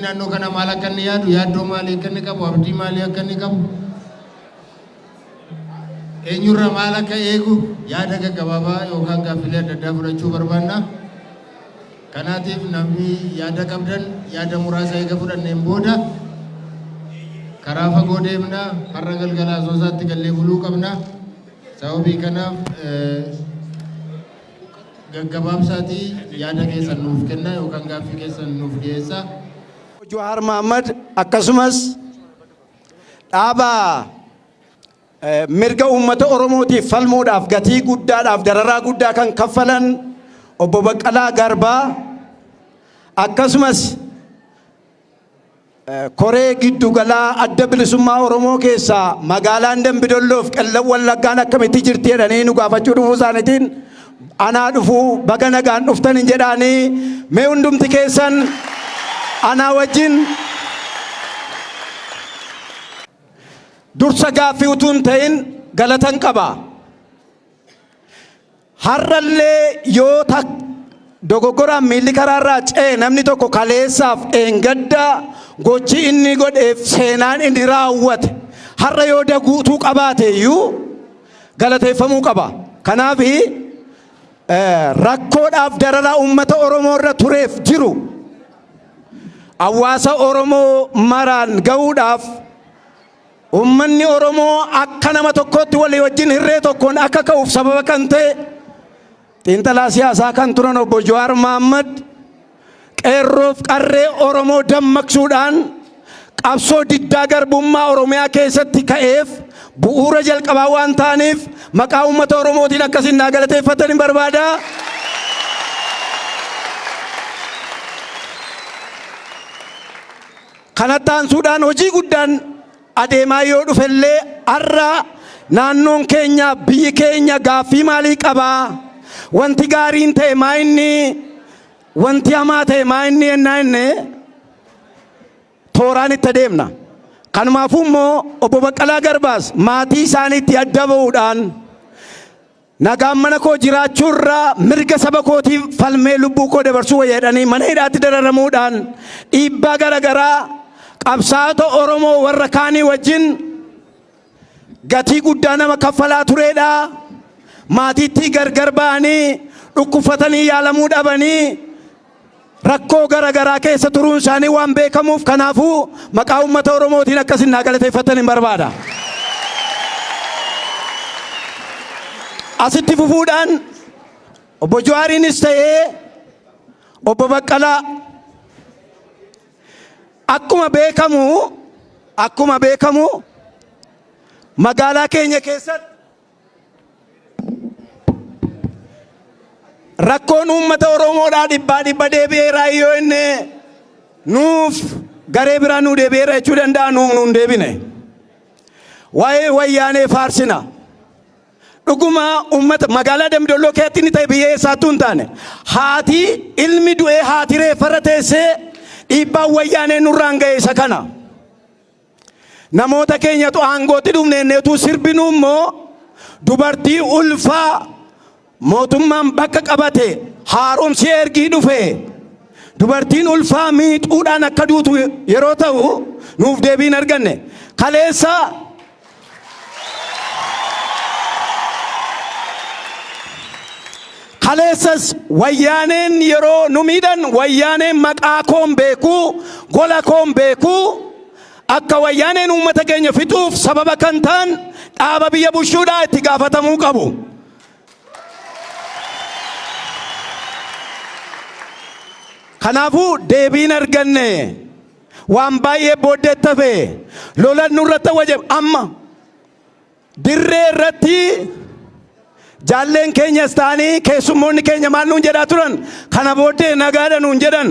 naannoo kana maal akka inni yaadu, yaaddoo maalii akka inni qabu, abdii maalii akka inni qabu, eenyurra maal akka eegu yaada gaggabaabaa yookaan gaaffilee adda addaa fudhachuu barbaanna. Kanaatiif namni yaada qabdan yaada muraasa eega fudhanneen booda karaa fagoo deemna. Har'a galgala Asoosaatti gallee buluu qabna. Sababii kanaaf gaggabaabsaatii yaada keessan nuuf kenna yookaan gaaffii keessan nuuf dhiyeessa. Jawaar Mohammad akkasumas dhaaba mirga uummata Oromootiif falmuudhaaf gatii guddaadhaaf dararaa guddaa kan kaffalan Obbo Baqqalaa Garbaa akkasumas koree giddugalaa adda bilisummaa Oromoo keessaa magaalaan Dambidolloof Qellem Wallaggaan akkamitti jirti jedhanii nu gaafachuu dhufuu isaaniitiin anaa dhufuu baga nagaan dhuftan hin jedhaanii mee hundumti keessan anaa wajjin dursa gaaffii utuu hin ta'in galatan qaba. Har'allee yoo dogoggoraan miilli karaarraa ce'e namni tokko kaleessaaf eengadda gochi inni godheef seenaan inni raawwate har'a yoo daguutuu qabaate iyyuu galateeffamuu qaba. Kanaaf rakkoodhaaf dararaa uummata Oromoo irra tureef jiru hawaasa Oromoo maraan ga'uudhaaf ummanni Oromoo akka nama tokkotti walii wajjin hirree tokkoon akka ka'uuf sababa kan ta'e xiinxalaa siyaasaa kan turan Obbo Jawaar Mohammad qeerroof qarree Oromoo dammaqsuudhaan qabsoo diddaa garbummaa Oromiyaa keessatti ka'eef bu'uura jalqabaa waan ta'aniif maqaa uummata Oromootiin akkasiin naa galateeffatan hin barbaada. Kanatti aansuudhaan hojii guddaan adeemaa yoo dhufellee har'a naannoon keenya biyyi keenya gaaffii maalii qabaa? Wanti gaariin ta'e maa inni? Wanti hamaa ta'e maa inni ennaa inni? Tooraan itti adeemna. Kanumaafuu immoo Obbo Baqqalaa Garbaas maatii isaaniitti adda ba'uudhaan nagaan mana koo jiraachuurraa mirga saba kootiif falmee lubbuu koo dabarsuu jedhanii mana hidhaatti dararamuudhaan dhiibbaa garaagaraa qabsaa'ota Oromoo warra kaanii wajjin gatii guddaa nama kaffalaa turedha. Maatiitti gargar ba'anii dhukkufatanii yaalamuu dhabanii rakkoo garaagaraa keessa turuun isaanii waan beekamuuf kanaafuu maqaa uummata Oromootiin akkasiin naa galateeffatan hin barbaada. Asitti fufuudhaan Obbo Jawaariinis ta'ee Obbo Baqqalaa akkuma beekamu magaalaa keenya keessatti rakkoon uummata Oromoodhaa dhibba deebi'eeraa yoo inni nuuf garee biraa nuu deebi'eera jechuu danda'a nuun deebine. Waa'ee wayyaanee faarsina. Dhuguma uummata magaalaa Dambidolloo keessatti ni ta'e biyya eessaattuu hin taane haati ilmi du'ee haati reeffarra teessee dhiibbaan wayyaanee nurraan ga'e isa kana. Namoota keenyatu aangootti dhufneenneetu sirbinuu immoo dubartii ulfaa mootummaan bakka qabate haaromsi ergii dhufe dubartiin ulfaa miixuudhaan akka duutu yeroo ta'u nuuf deebiin arganne. Kaleessas wayyaaneen yeroo nu miidhan wayyaaneen maqaa koon beekuu gola koon beekuu akka wayyaaneen uummata keenya fixuuf sababa kan ta'an dhaaba biyya bushuudhaa itti gaafatamuu qabu. Kanaafuu deebiin arganne waan baay'ee booddee tafe lolan nurratti wajjin amma dirree irratti jaalleen keenyas ta'anii keessummoonni keenya maal nuun jedhaa turan kana booddee nagaadha nuun jedhan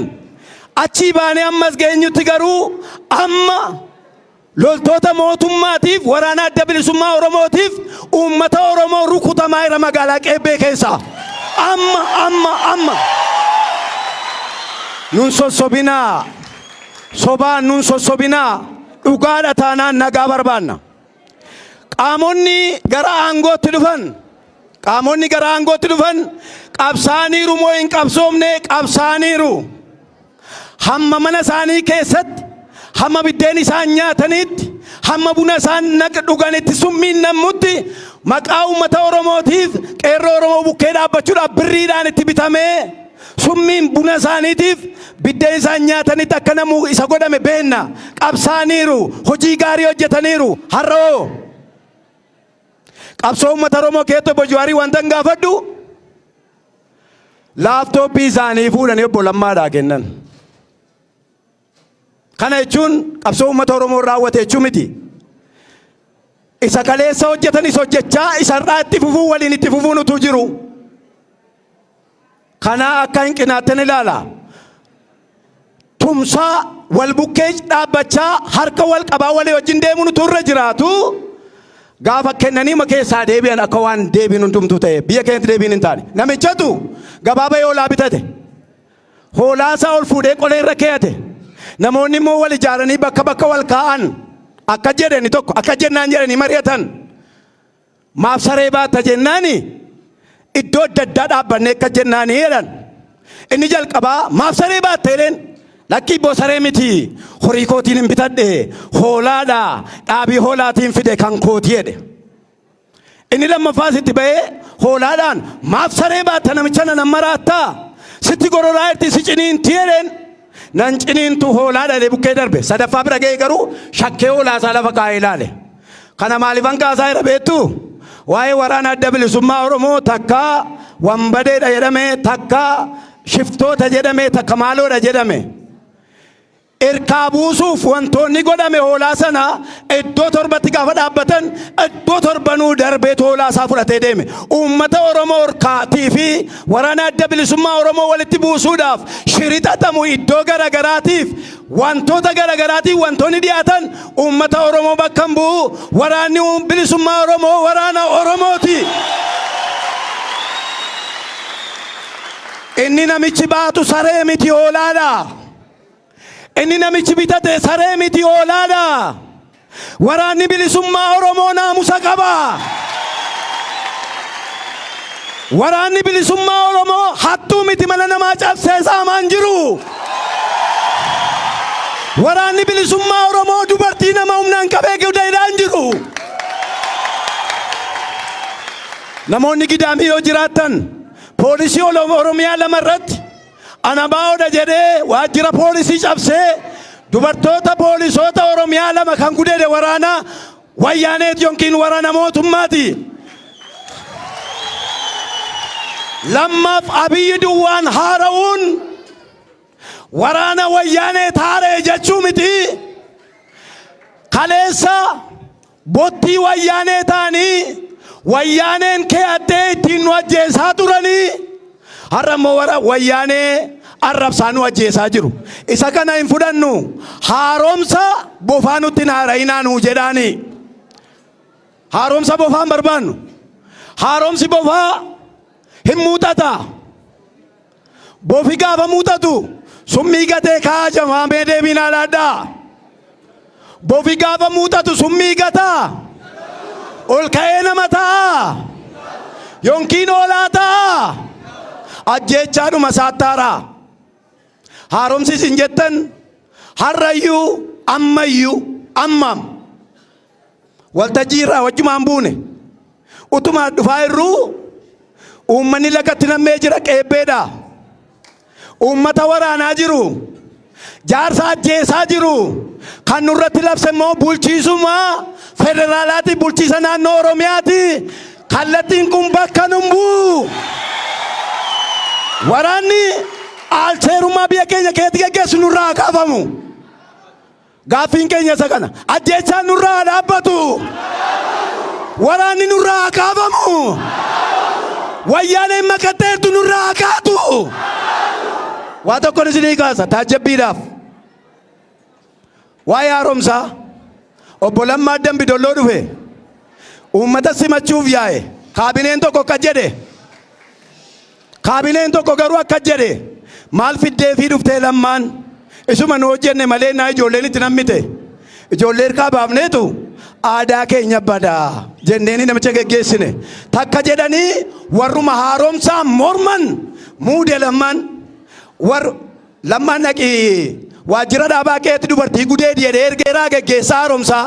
achii baanee ammas geenyutti garuu amma loltoota mootummaatiif waraana adda bilisummaa Oromootiif uummata Oromoo rukutamaa jira magaalaa Qeebbee keessa amma nun sossobinaa sobaan nun sossobinaa dhugaadha taanaan nagaa barbaanna. Qaamonni gara aangootti dhufan qabsaaniiru moo hin qabsoomne qabsaaniiru. hamma mana isaanii keessatti hamma biddeen isaan nyaatanitti hamma buna isaan dhuganitti summiin namutti maqaa uummata Oromootiif qeerroo Oromoo bukkee dhaabbachuudhaaf birriidhaan itti bitamee summiin buna isaaniitiif biddeen isaan nyaatanitti akka namuu isa godhame beenna. Qabsaaniiru, hojii gaarii hojjetaniiru. Har'oo qabsoo uummata Oromoo keessatti obbo Jawaarii wanta hin gaafadhu laaptooppii isaanii fuudhanii obbo Lammaadhaa kennan. Kana jechuun qabsoo uummata Oromoo raawwate jechuu miti. Isa kaleessa hojjetanis hojjechaa isarraa itti fufuu waliin itti fufuun utuu jiru. Kana akka hin qinaattan ilaala. Tumsaa wal bukkee dhaabbachaa harka wal qabaa walii wajjin deemuun utuu irra jiraatu gaafa kennanii ma keessaa deebi'an akka waan deebiin hundumtuu ta'e biyya keenyatti deebiin hin taane. Namichatu gabaabaa hoolaa bitate. Hoolaasaa ol fuudhee qolee irra keeyate. Namoonni immoo wal ijaaranii bakka wal kaa'an akka jedhani tokko akka jennaan jedhanii mari'atan. Maaf saree baatta jennaani iddoo adda addaa dhaabbannee akka jennaanii jedhan. Inni jalqabaa maaf saree baatta jedheen lakkii boo saree miti horii kootiin hin bitadhe hoolaadha dhaabii hoolaatiin fide kan kooti jedhe. Inni lammaffaas itti ba'ee hoolaadhaan maaf saree baatta namicha nan maraattaa sitti gororaa itti si ciniinti jedheen. Nan ciniintu hoolaadha jedhee bukkee darbe. Sadaffaa bira ga'ee garuu shakkee hoolaasaa lafa kaa'ee ilaale. Kana maaliifan kaasaa irra beektu? Waa'ee waraana adda bilisummaa Oromoo takka wambadeedha jedhame takka shiftoota jedhame takka maaloodha jedhame. Erkaa buusuuf wantoonni godhame hoolaa sana iddoo torbatti gaafa dhaabbatan iddoo torbanuu darbee hoolaasaa fudhatee deeme. Uummata Oromoo orkaatii fi waraana adda bilisummaa Oromoo walitti buusuudhaaf shirixatamu iddoo garagaraatiif wantoota garagaraatiif wantoonni dhiyaatan uummata Oromoo bakka hin bu'u. Waraanni bilisummaa Oromoo waraana Oromooti. Inni namichi baatu saree miti hoolaadha. Inni namichi bitate saree miti hoolaadha. Waraanni bilisummaa Oromoo naamusa qaba. Waraanni bilisummaa Oromoo hattuu miti mana namaa cabsee saamaan jiru. Waraanni bilisummaa Oromoo dubartii nama humnaan qabee guddaadhaan jiru. Namoonni gidaamii yoo jiraattan poolisii Oromiyaa lamarratti Anabaa'oodha jedhee waajjira poolisii cabsee dubartoota poolisoota Oromiyaa lama kan gudeede waraana wayyaaneet yookiin waraana mootummaati. Lammaaf Abiyyi Duwwaan haara'uun waraana wayyaaneet haara'e jechuu miti. Kaleessa bottii wayyaanee ta'anii wayyaaneen kee addee ittiin nu ajjeesaa turanii. Har'a immoo wayyaanee arrabsaa nu ajjeesaa jiru. Isa kana hin fudhannu. Haaromsa bofaa nutti haara'inaa nuu jedhaani. Haaromsa bofaan barbaannu. Haaromsi bofaa hin muuxata. Bofi gaafa muuxatu summii gatee kaajamaa mee deebinaa laadhaa. Bofi gaafa muuxatu summii gataa. Ol ka'ee nama ta'a. Yookiin hoolaa ta'a. Ajjeechaadhuma saattaara. Haaromsi isin jettan harrayyuu ammayyuu ammam waltajjii irraa wajjumaan buune utuma dhufaa irruu uummanni lagatti nammee jira qeebbeedha. Uummata waraanaa jiru. Jaarsa ajjeesaa jiru. Kan nurratti labse immoo bulchiisuma federaalaati bulchiisa naannoo Oromiyaati. Kallattiin kun bakka nun bu'u. Waraanni alseerummaa biyya keenya keessatti gaggeessu nurraa kaafamu. Gaaffiin keenya isa kana. Ajjeechaan nurraa dhaabbatu. Waraanni nurraa kaafamu. Wayyaaneen makatteertu nurraa kaatu. Waa tokkoon isinii kaasa taajjabbiidhaaf. Waa'ee haaromsaa obbo Lammaa Dambidolloo dhufe uummata simachuuf yaa'e. Kaabineen tokko akka jedhe. Kaabineen tokko garuu akka jedhe maal fiddee fi dhuftee Lammaan isuma nu hojjenne malee naa ijoolleen itti nammite. Ijoollee hirkaa baafneetu aadaa keenya badaa jenneeni namicha geggeessine. Takka jedhanii warruma haaromsaa morman muude Lammaan lammaan dhaqi waajjira dhaabaa keetti dubartii gudee dhiyeedhee ergeeraa geggeessaa haaromsaa.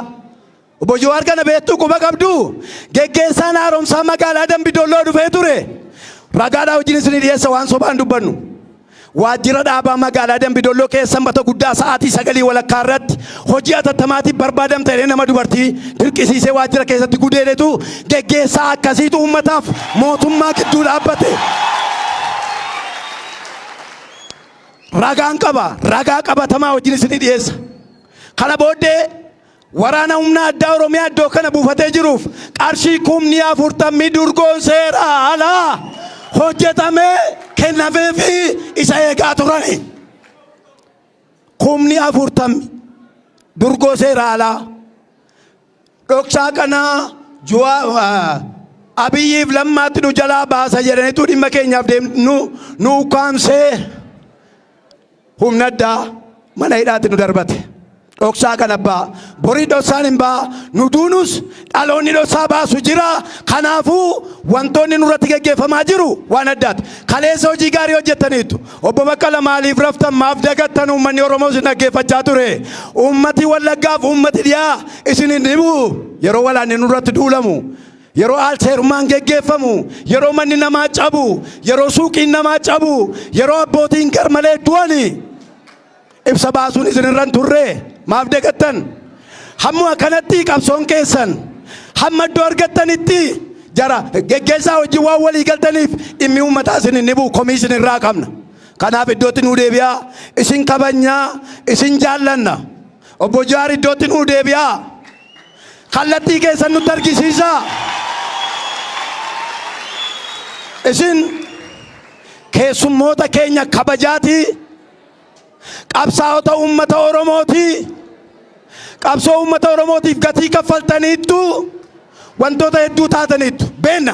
Obbo Jawaar kana beektuu quba qabdu geggeessaan haaromsaa magaalaa Dambidolloo dhufee ture. Ragaadhaa wajjin isin dhiyeessa waan sobaan dubbannu. Waajjira dhaabaa magaalaa Dambidolloo keessa sanbata guddaa sa'aatii 9 walakkaa irratti hojii atattamaatiif barbaadamte jedhee nama dubartii dirqisiisee waajjira keessatti gudeedetu geggeessaa akkasiitu uummataaf mootummaa gidduu dhaabbate. Ragaan qaba, ragaa qabatamaa wajjin isin dhiyeessa. Kana booddee waraana humna addaa Oromiyaa iddoo kana buufatee jiruuf qarshii 40,000 durgoon seeraa alaa hojjetamee kennameefi isa eegaa turani. 40,000 durgoo seeraa alaa dhoksaa kana Abiyyiif Lammaatti nu jalaa baasa jedhaniitu dhimma keenyaaf deemnu nu ukkaamsee humna addaa mana hidhaatti nu darbate. Dhoksaa kana baa borii dhoksaan hin baa nu duunus dhaloonni dhoksaa baasu jira. Kanaafuu wantoonni nurratti geggeeffamaa jiru waan addaati. Kaleessa hojii gaarii hojjettaniitu. Obbo Baqqala maaliif raftan maaf dagattan uummanni Oromoo isin dhaggeeffachaa ture. Uummati Wallaggaaf uummati dhiyaa isin hin dhibu. Yeroo walaanni nurratti duulamu, yeroo aalseerummaan geggeeffamu, yeroo manni namaa cabu, yeroo suuqiin namaa cabu, yeroo abbootiin garmalee du'ani ibsa baasuun isin irraan turre. Maaf dagattan hamma kanatti qabsoon keessan hamma iddoo argattanitti jara geggeessaa hojii waan walii galtaniif dhimmi uummataa isin hin dhibu komii isin irraa qabna. Kanaaf iddootti nu deebi'aa, isin kabajnaa, isin jaallanna. Obbo Jawaar iddootti nu deebi'aa, kallattii keessan nutti argisiisaa. Isin keessummoota keenya kabajaatii, qabsaa'ota uummata Oromooti. Qabsoo uummata Oromootiif gatii kaffaltaniittu wantoota hedduu taataniittu beenna.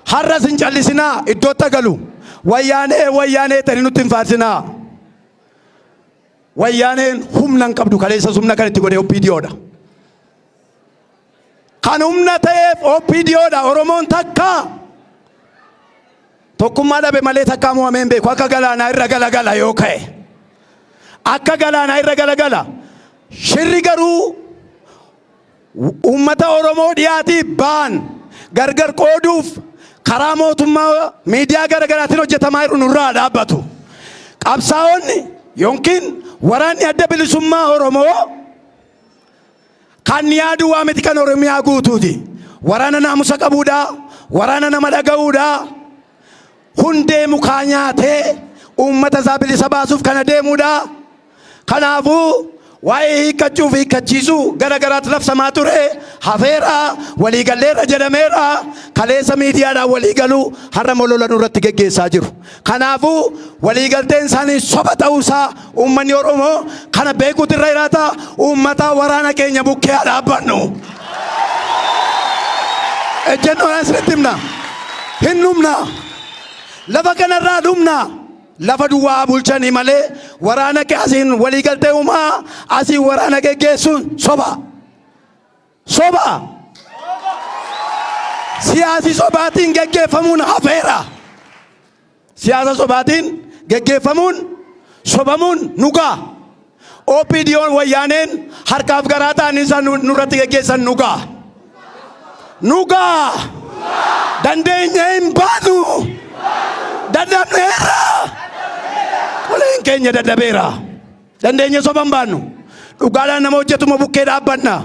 Har'as hin callisinaa, iddootti galu. Wayyaanee tani nutti hin faarsinaa. Wayyaaneen humna hin qabdu, kaleessa humna kan itti godhe OPDOdha. Kan humna ta'eef OPDOdha. Oromoon takka tokkummaa dhabe malee takkaa mo'amee hin beeku. Akka galaanaa irra galagala yoo ka'e. Akka galaanaa irra galagala. Shirri garuu uummata Oromoo dhiyaatii baan gargar qooduuf karaa mootummaa miidiyaa garaagaraatiin hojjetamaa jiru nurraa dhaabbatu. Qabsaa'onni yookiin waraanni adda bilisummaa Oromoo kan yaadu waa miti kan Oromiyaa guutuuti. Waraana naamusa qabuudha, waraana nama dhaga'uudha. Hundee mukaa nyaatee uummata isaa bilisa baasuuf kana deemuudha. Kanaafuu waa'ee hiikkachuuf hiikkachiisuu garagaraatti labsamaa ture hafeera waliigalleerra jedhameera. Kaleessa miidiyaadhaan waliigaluu har'a molola nurratti geggeessaa jiru. Kanaafuu waliigalteen isaanii soba ta'uusaa uummanni Oromoo kana beekuutu irra jiraata. Uummata waraana keenya bukkee dhaabbannu. Ejjennoon asirratti himna. Hin dhumna. Lafa kanarraa dhumna. Lafa duwwaa bulchanii malee waraana asiin waliigaltee uumaa asiin waraana geggeessuun soba. Soba. Siyaasi sobaatiin geggeeffamuun hafeera. Siyaasa sobaatiin geggeeffamuun sobamuun nugaa. OPDO'n wayyaaneen harkaaf garaa ta'anii isaan nurratti geggeessan nugaa. Nugaa. Dandeenya hin baanu. Dadhabneera. Waleen keenya dadhabeera. Dandeenya soban baannu. Dhugaadhaan nama hojjetuma bukkee dhaabbanna.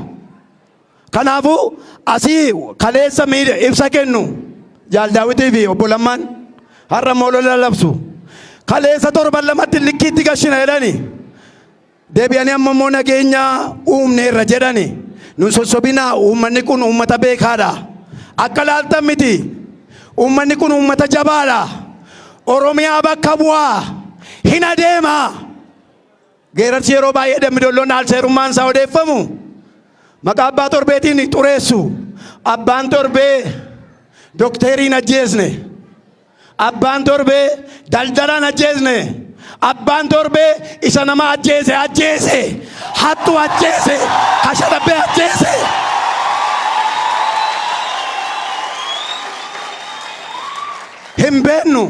Kanaafuu asii kaleessa ibsa kennu Jaal Daawitii fi Obbo Lammaan har'a molola labsu. Kaleessa torban lamatti likkiitti gashina jedhani. Deebi'anii amma immoo nageenya uumneerra jedhani. Nun sossobinaa uummanni kun uummata beekaadha. Akka laaltan miti. Uummanni kun uummata jabaadha. Oromiyaa bakka bu'aa. Hin adeema. Geerarsi yeroo baay'ee Dambidolloon aalseerummaan isaa odeeffamu. Maqaa abbaa torbeetiin xureessu. Abbaan torbee dokteriin ajjeesne. Abbaan torbee daldalaan ajjeesne. Abbaan torbee isa nama ajjeese. Hattuu ajjeese. Kashadabbee ajjeese. Hin beennu.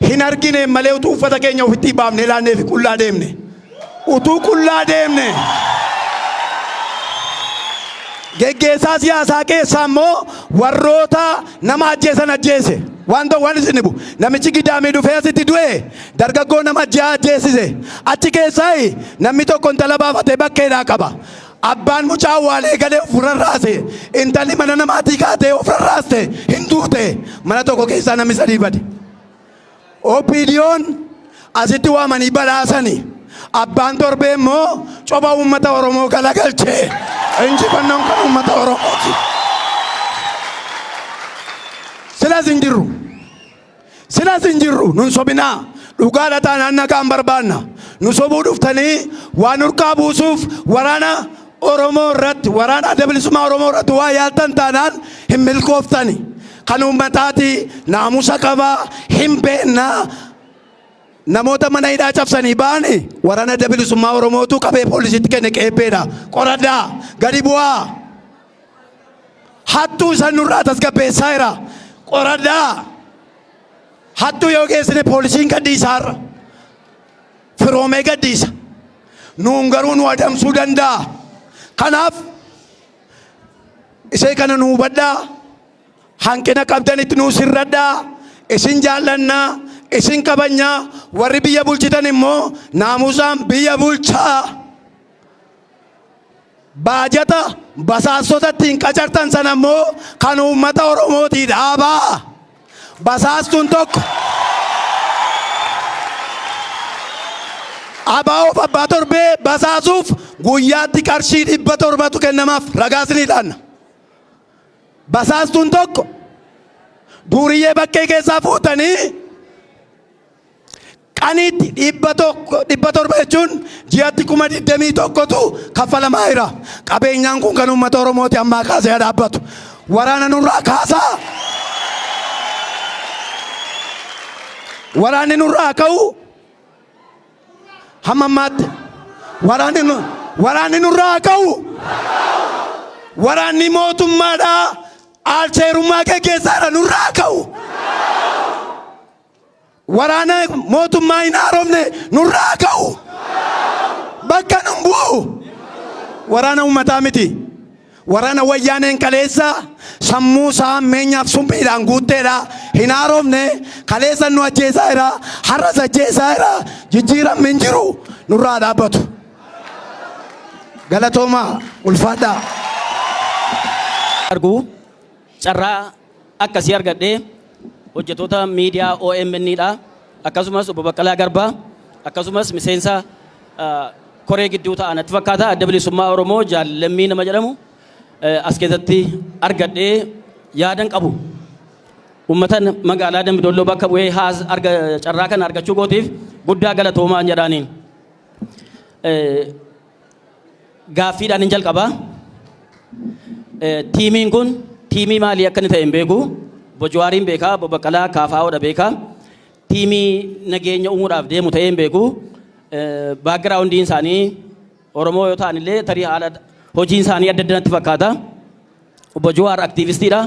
hin argine malee utuu uffata keenya ofitti baafne laannee fi qullaa deemne. Utuu qullaa deemne. Geggeessaa siyaasaa keessaa immoo warroota nama ajjeesan ajjeese. Waan isin bu namichi gidaamii dhufee asitti du'e dargaggoo nama ajjeesise. Achi keessaa namni tokko intala baafatee bakkeedhaa qaba. Abbaan mucaa waalee galee of rarraase. Intalli mana namaatii kaatee of rarraaste hin duute. Mana tokko keessaa namni sadii bade. OPDO'n asitti waamanii badhaasanii. Abbaan torbee immoo copha uummata Oromoo galagalchee. Injifannoon kan uummata Oromooti. Silas hin jirru nun sobinaa dhugaadha taanaan nagaan barbaanna. Nu sobuu dhuftanii waan urkaa buusuuf waraana Oromoo irratti waraana adda bilisummaa Oromoo irratti waa yaaltan taanaan hin milkooftani. Kan uummataati naamusa qabaa hin beennaa. Namoota mana hidhaa cabsanii ba'anii waraana adda bilisummaa Oromootu qabee poolisiitti kenne qeebbeedha. Qoradhaa gadi bu'aa. Hattuu isaan nurraa tasgabbeessaa jira. Qoradhaa. Hattuu yoo geessine poolisiin gadhiisaarra. Firoomee gadhiisa. Nuun garuu nu adamsuu danda'a. Kanaaf isee kana nu hubadhaa. Hanqina qabdanitti nu sirradhaa. Isin jaallannaa. Isin kabajnaa. Warri biyya bulchitan immoo naamusaan biyya bulchaa. Baajata basaastotatti hin qacartan sana immoo kan uummata Oromootii dhaabaa. Basaastuun tokko abaa'oof abbaa torbee basaasuuf guyyaatti qarshii 700 kennamaaf ragaas ni ilaanna. Basaastuun tokko duuriyyee bakkee keessaa fuutanii qaniitti 700 jechuun ji'atti 21,000tu kaffalamaa jira. Qabeenyaan kun kan uummata Oromooti ammaa kaasee dhaabbatu. Waraana nurraa kaasaa. Waraanni nurraa ka'u hamma ammaatti waraanni nurraa ka'u waraanni mootummaadhaa aalcheerummaa gaggeessaadha nurraa ka'u waraana mootummaa hin haaromne nurraa ka'u bakka nun bu'u waraana uummataa miti. Waraana wayyaaneen kaleessa sammuu isaa meenyaaf summiidhaan guutteedha. Hin haaromne kaleessa nu ajjeesaa jira. Har'as ajjeesaa jira. Jijjiiramni hin jiru nurraa dhaabbatu. Galatoomaa ulfaadhaa. Argu carraa akkasii argadhee hojjettoota miidiyaa OMN'dha. Akkasumas obbo Baqqalaa Garbaa akkasumas miseensa koree gidduu ta'anatti fakkaata adda bilisummaa Oromoo Jaalammii nama jedhamu. As keessatti argadhee yaadan qabu. Uummatan magaalaa Dambidolloo bakka bu'ee carraa kana argachuu gootiif guddaa galatoomaa jedhaaniin. Gaaffiidhaan hin jalqabaa. Tiimiin kun tiimii maalii akka inni ta'e hin beeku. Obbo Jawaariin beekaa, obbo Baqqalaa Kaafaa'oodha beekaa. Tiimii nageenya uumuudhaaf deemu ta'ee hin beeku. Baagiraawundiin isaanii Oromoo yoo ta'an illee tarii haala hojiin isaanii adda addanatti fakkaata. Obbo Jawaar aktiivistiidha.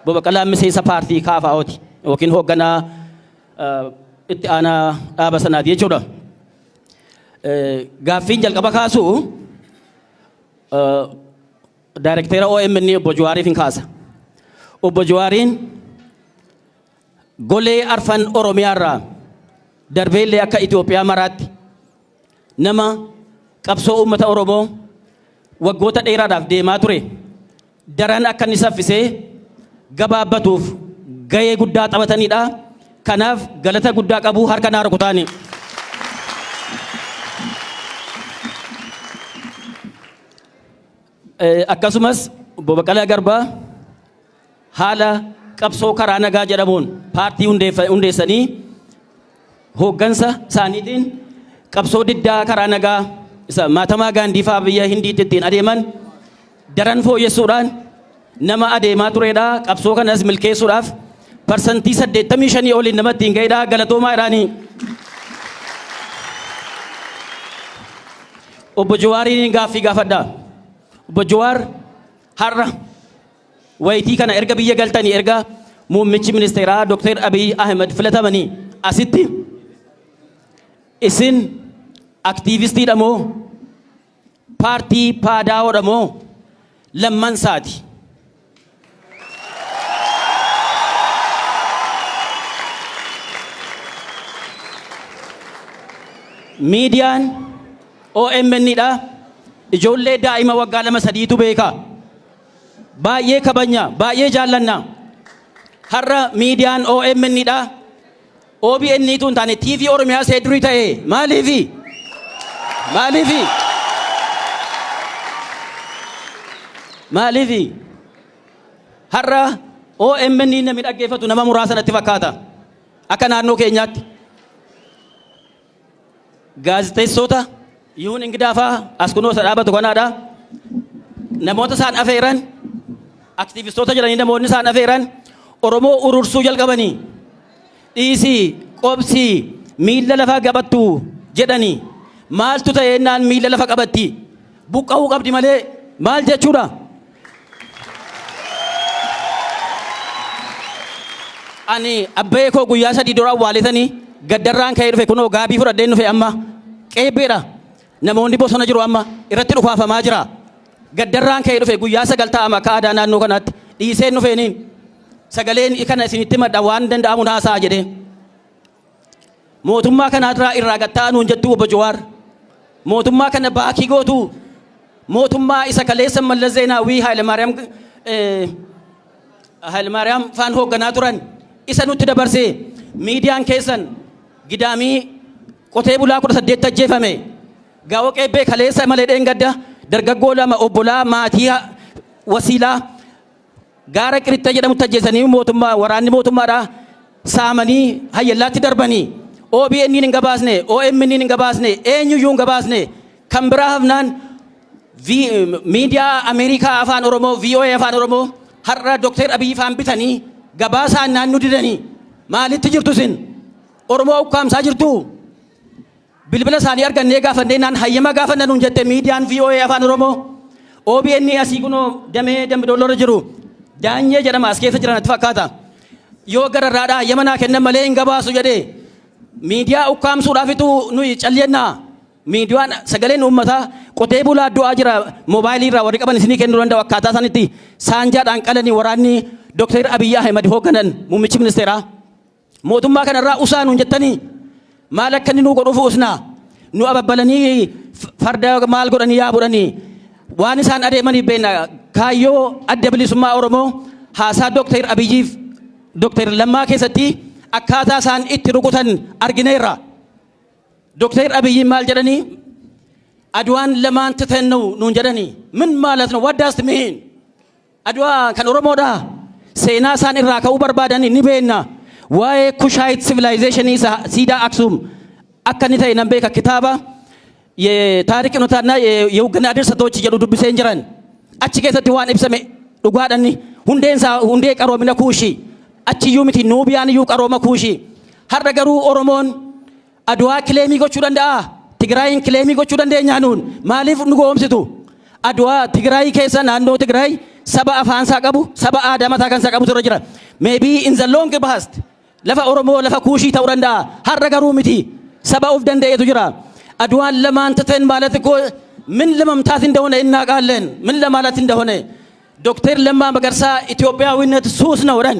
Obbo Baqqalaan miseensa paartii Kaafaa'ooti yookiin hoogganaa itti aanaa dhaaba sanaati jechuudha. Gaaffiin jalqaba kaasu daayirekteera OMN obbo Jawaariif hin kaasa. Obbo Jawaariin golee arfan Oromiyaarraa darbeellee akka Itoophiyaa maraatti nama qabsoo uummata Oromoo waggoota dheeraadhaaf deemaa ture daran akka inni saffisee gabaabbatuuf gahee guddaa taphatanidha. Kanaaf galata guddaa qabu harka naa rukutaani. Akkasumas obbo Baqqalaa Garbaa haala qabsoo karaa nagaa jedhamuun paartii hundeessanii hooggansa isaaniitiin qabsoo diddaa karaa nagaa isa Mahatmaa Gaandhii fa'aa biyya Hindiitti ittiin adeeman daran fooyyessuudhaan nama adeemaa turedha. Qabsoo kanas milkeessuudhaaf parsantii 85 oliin nama ittiin ga'edha. Galatoomaa jedhaanii. Obbo Jawaariin gaaffii gaafadha. Obbo Jawaar har'a wayitii kana erga biyya galtanii erga muummichi ministeeraa Dr. Abiy Ahmed filatamanii asitti isin aktiivistiidha moo paartii paadaa'oodha moo lammansaati? Miidiyaan OMN dha. Ijoollee daa'ima waggaa 2-3tu beeka. Baay'ee kabanya, baay'ee jaallanna. Har'a miidiyaan OMN dha. OBN tu hin taane TV Oromiyaa see durii ta'e maaliifi? Maaliifi? Maaliifi? Har'a OMN namni dhaggeeffatu nama muraasa natti fakkaata. Akka naannoo keenyaatti. Gaazexeessota Yuun Ingidaafaa as kunoo isa dhaabatu kanaadha. Namoota isaan afeeran, aktiivistoota jedhanii namoonni isaan afeeran Oromoo urursuu jalqabanii dhiisii qobsii miilla lafaa qabattu jedhanii maaltu ta'e jennaan miilla lafa qabatti buqqa'uu qabdi malee maal jechuudha? Ani abbee koo guyyaa 3 dura awwaaletanii gaddarraan ka'ee dhufe kunoo gaabii fudhadheen dhufe amma qeebbeedha. Namoonni bosona jiru amma irratti dhukaafamaa jira. Gaddarraan ka'ee dhufe guyyaa 9 ta'ama akka aadaa naannoo kanaatti dhiiseen dhufeeniin sagaleen kana isinitti madda waan danda'amu haasa'a jedhee. Mootummaa kanarraa irraa gattaa nuun jettu obbo Jawaar. Mootummaa kana baakii gootu mootummaa isa kaleessa Mallas Zeenaawii Hayilemaariyaam faan hoogganaa turan isa nutti dabarsee miidiyaan keessan gidaamii qotee bulaa 18 ajjeefame. Gaawwa qeebbee kaleessa malee dheengadda dargaggoo 2 obbolaa maatii wasiilaa gaara qiritta jedhamutti ajjeesanii mootummaa waraanni mootummaadhaa saamanii hayyallaatti darbanii OBN hin gabaasne OMN hin gabaasne eenyuyyuu hin gabaasne kan biraa hafnaan miidiyaa Ameerikaa afaan Oromoo VOA afaan Oromoo har'a Dr. Abiy faan bitanii gabaasaan naannoo didanii maalitti jirtu isin? Oromoo ukkaamsaa jirtu? Bilbila isaanii argannee gaafannee naan hayyama gaafanna nuun jette miidiyaan VOA afaan Oromoo. OBN asii kunoo damee Dambidolloo jiru daanyee jedhama as keessa jiran natti fakkaata. Yoo gararraadhaa hayyama naa kennan malee hin gabaasu jedhee miidiyaa ukkaamsuudhaafitu nuyi callennaa. Miidiyaan sagaleen uummataa qotee bulaa du'aa jira moobaayilii irraa warri qaban isinii kennuu danda'u akkaataa isaanitti saanjaadhaan qalanii waraanni Dr. Abiy Ahmed hoogganan muummichi ministeeraa. Mootummaa kanarraa usaa nuun jettanii maal akka inni nuu godhuuf usnaa nu ababbalanii farda maal godhanii yaabudhanii waan isaan adeemaniif beekna. Kaayyoo adda bilisummaa Oromoo haasaa Dr. Abiyyiif Dr. Lammaa keessatti akkaataa isaan itti rukutan argineerra. Dr. Abiy maal jedhanii Adwaan lamaan titennu nuun jedhanii min maalat ነው? What does it mean? Adwaa kan Oromoodha. Seenaa isaan irraa ka'uu barbaadanii ni beekna. Waa'ee Kushayit civilization siidaa Aksum akka inni ta'e nan beeka. Kitaaba ታሪክ ኖታና የውግና ድርሰቶች jedhu dubbiseen jiran achi keessatti waan ibsame dhugaadhaan hundee qaroomina kuushi achiyyuu miti nuubiyaan iyyuu qarooma kuushi. Har'a garuu Oromoon Adwaa kileemii gochuu danda'a? Tigraayin kileemii gochuu dandeenya nuun maaliif nu goomsitu? Adwaa Tigraay keessa naannoo Tigraay saba afaansaa qabu saba aadaa mataa kansaa qabu irra jira. Maybe in the long past lafa Oromoo lafa kuushii ta'uu danda'a. Har'a garuu miti saba of danda'etu jira. Adwaan lamaan titen ማለት እኮ ምን ለመምታት እንደሆነ እናውቃለን። ምን ለማለት እንደሆነ ዶክተር ለማ መገርሳ ኢትዮጵያዊነት ሱስ ነው ረን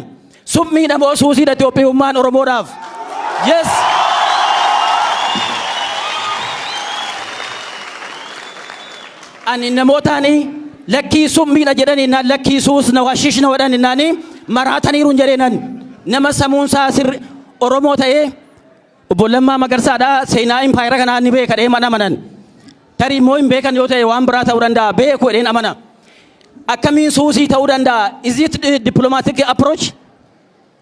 ሱሚ ደሞ ሱሲ ለኢትዮጵያውያን ኦሮሞዳፍ yes ani namootani lakkii summiidha jedhanii lakkii suus na hashish na wadhan naani maraataniiruun jedheenan nama samuunsaa sirri Oromoo ta'ee obbo Lammaa Magarsaadha. Seenaa impaayira kanaa ni beeka dhee mana amanan tarii immoo hin beekan yoo ta'e waan biraa ta'uu danda'a beeku dheen amana. Akkamiin suusii ta'uu danda'a? Is it diplomatic approach?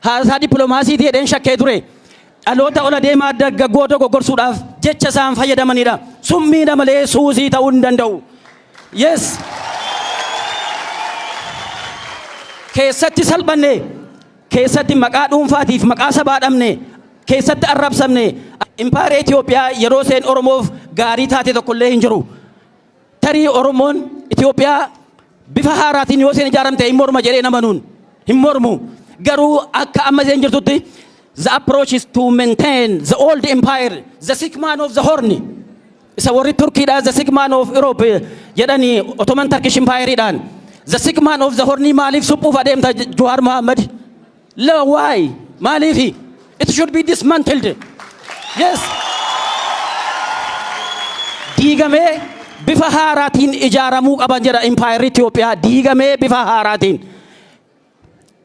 Haasaa dippiloomaasii jedheen shakkee ture. Dhaloota ola deemaa dargaggoota goggorsuudhaaf jecha isaan fayyadamanidha. Summiidha malee suusii ta'uu hin danda'u. Yes. Keessatti salphanne, keessatti maqaa dhuunfaatiif maqaa sabaa dhabne, keessatti arrabsamne. Impaayera Itoophiyaa yeroo seen Oromoof gaarii taate tokkollee hin jiru. Tarii Oromoon Itoophiyaa bifa haaraatiin yoo seen ijaaramte hin morma jedhee namanuun hin mormu. Garuu akka amma seen jirtutti the approach is to maintain the old empire, the sick man of the horn. Isa warri Turkey da, the sick man of Europe jedhani Ottoman Turkish Empire dhaan. The sick man of the horn maaliif suphuuf adeemta Jawaar Mohammed? La, why? Maaliifi? It should be dismantled. Yes. Diigamee bifa haaraatiin ijaaramuu qaban jedha empire Itoophiyaa. Diigamee bifa haaraatiin.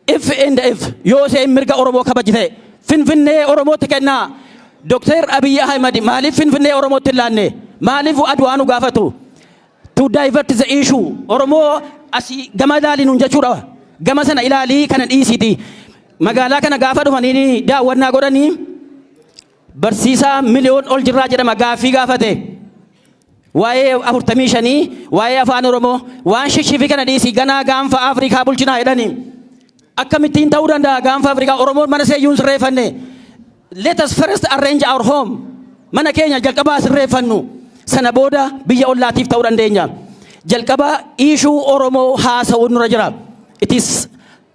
If and if yoo ta'e mirga Oromoo kabajite Finfinnee Oromootti kennaa. Dr. Abiy Ahmed maaliif Finfinnee Oromootti hin laanne? Maaliif Adwaanu gaafatu? To divert the issue. Oromoo asii gama ilaaliin jechuudha. Gama sana ilaalii kana dhiisiti. Magaalaa kana gaafa dhufanii daawwannaa godhanii barsiisaa miliyoon ol jirraa jedhama gaaffii gaafate. Waa'ee 45 waa'ee afaan Oromoo waan shishifii kana dhiisi ganaa gaanfa Afrikaa bulchinaa jedhanii. Akkamittiin ta'uu danda'a gaanfa Afrikaa Oromoon mana seeyyuun sirreeffanne. Let us first arrange our home. Mana keenya jalqabaa sirreeffannu. Sana booda biyya ollaatiif ta'uu dandeenya. Jalqaba issue Oromoo haasa'uun nurra jira. It is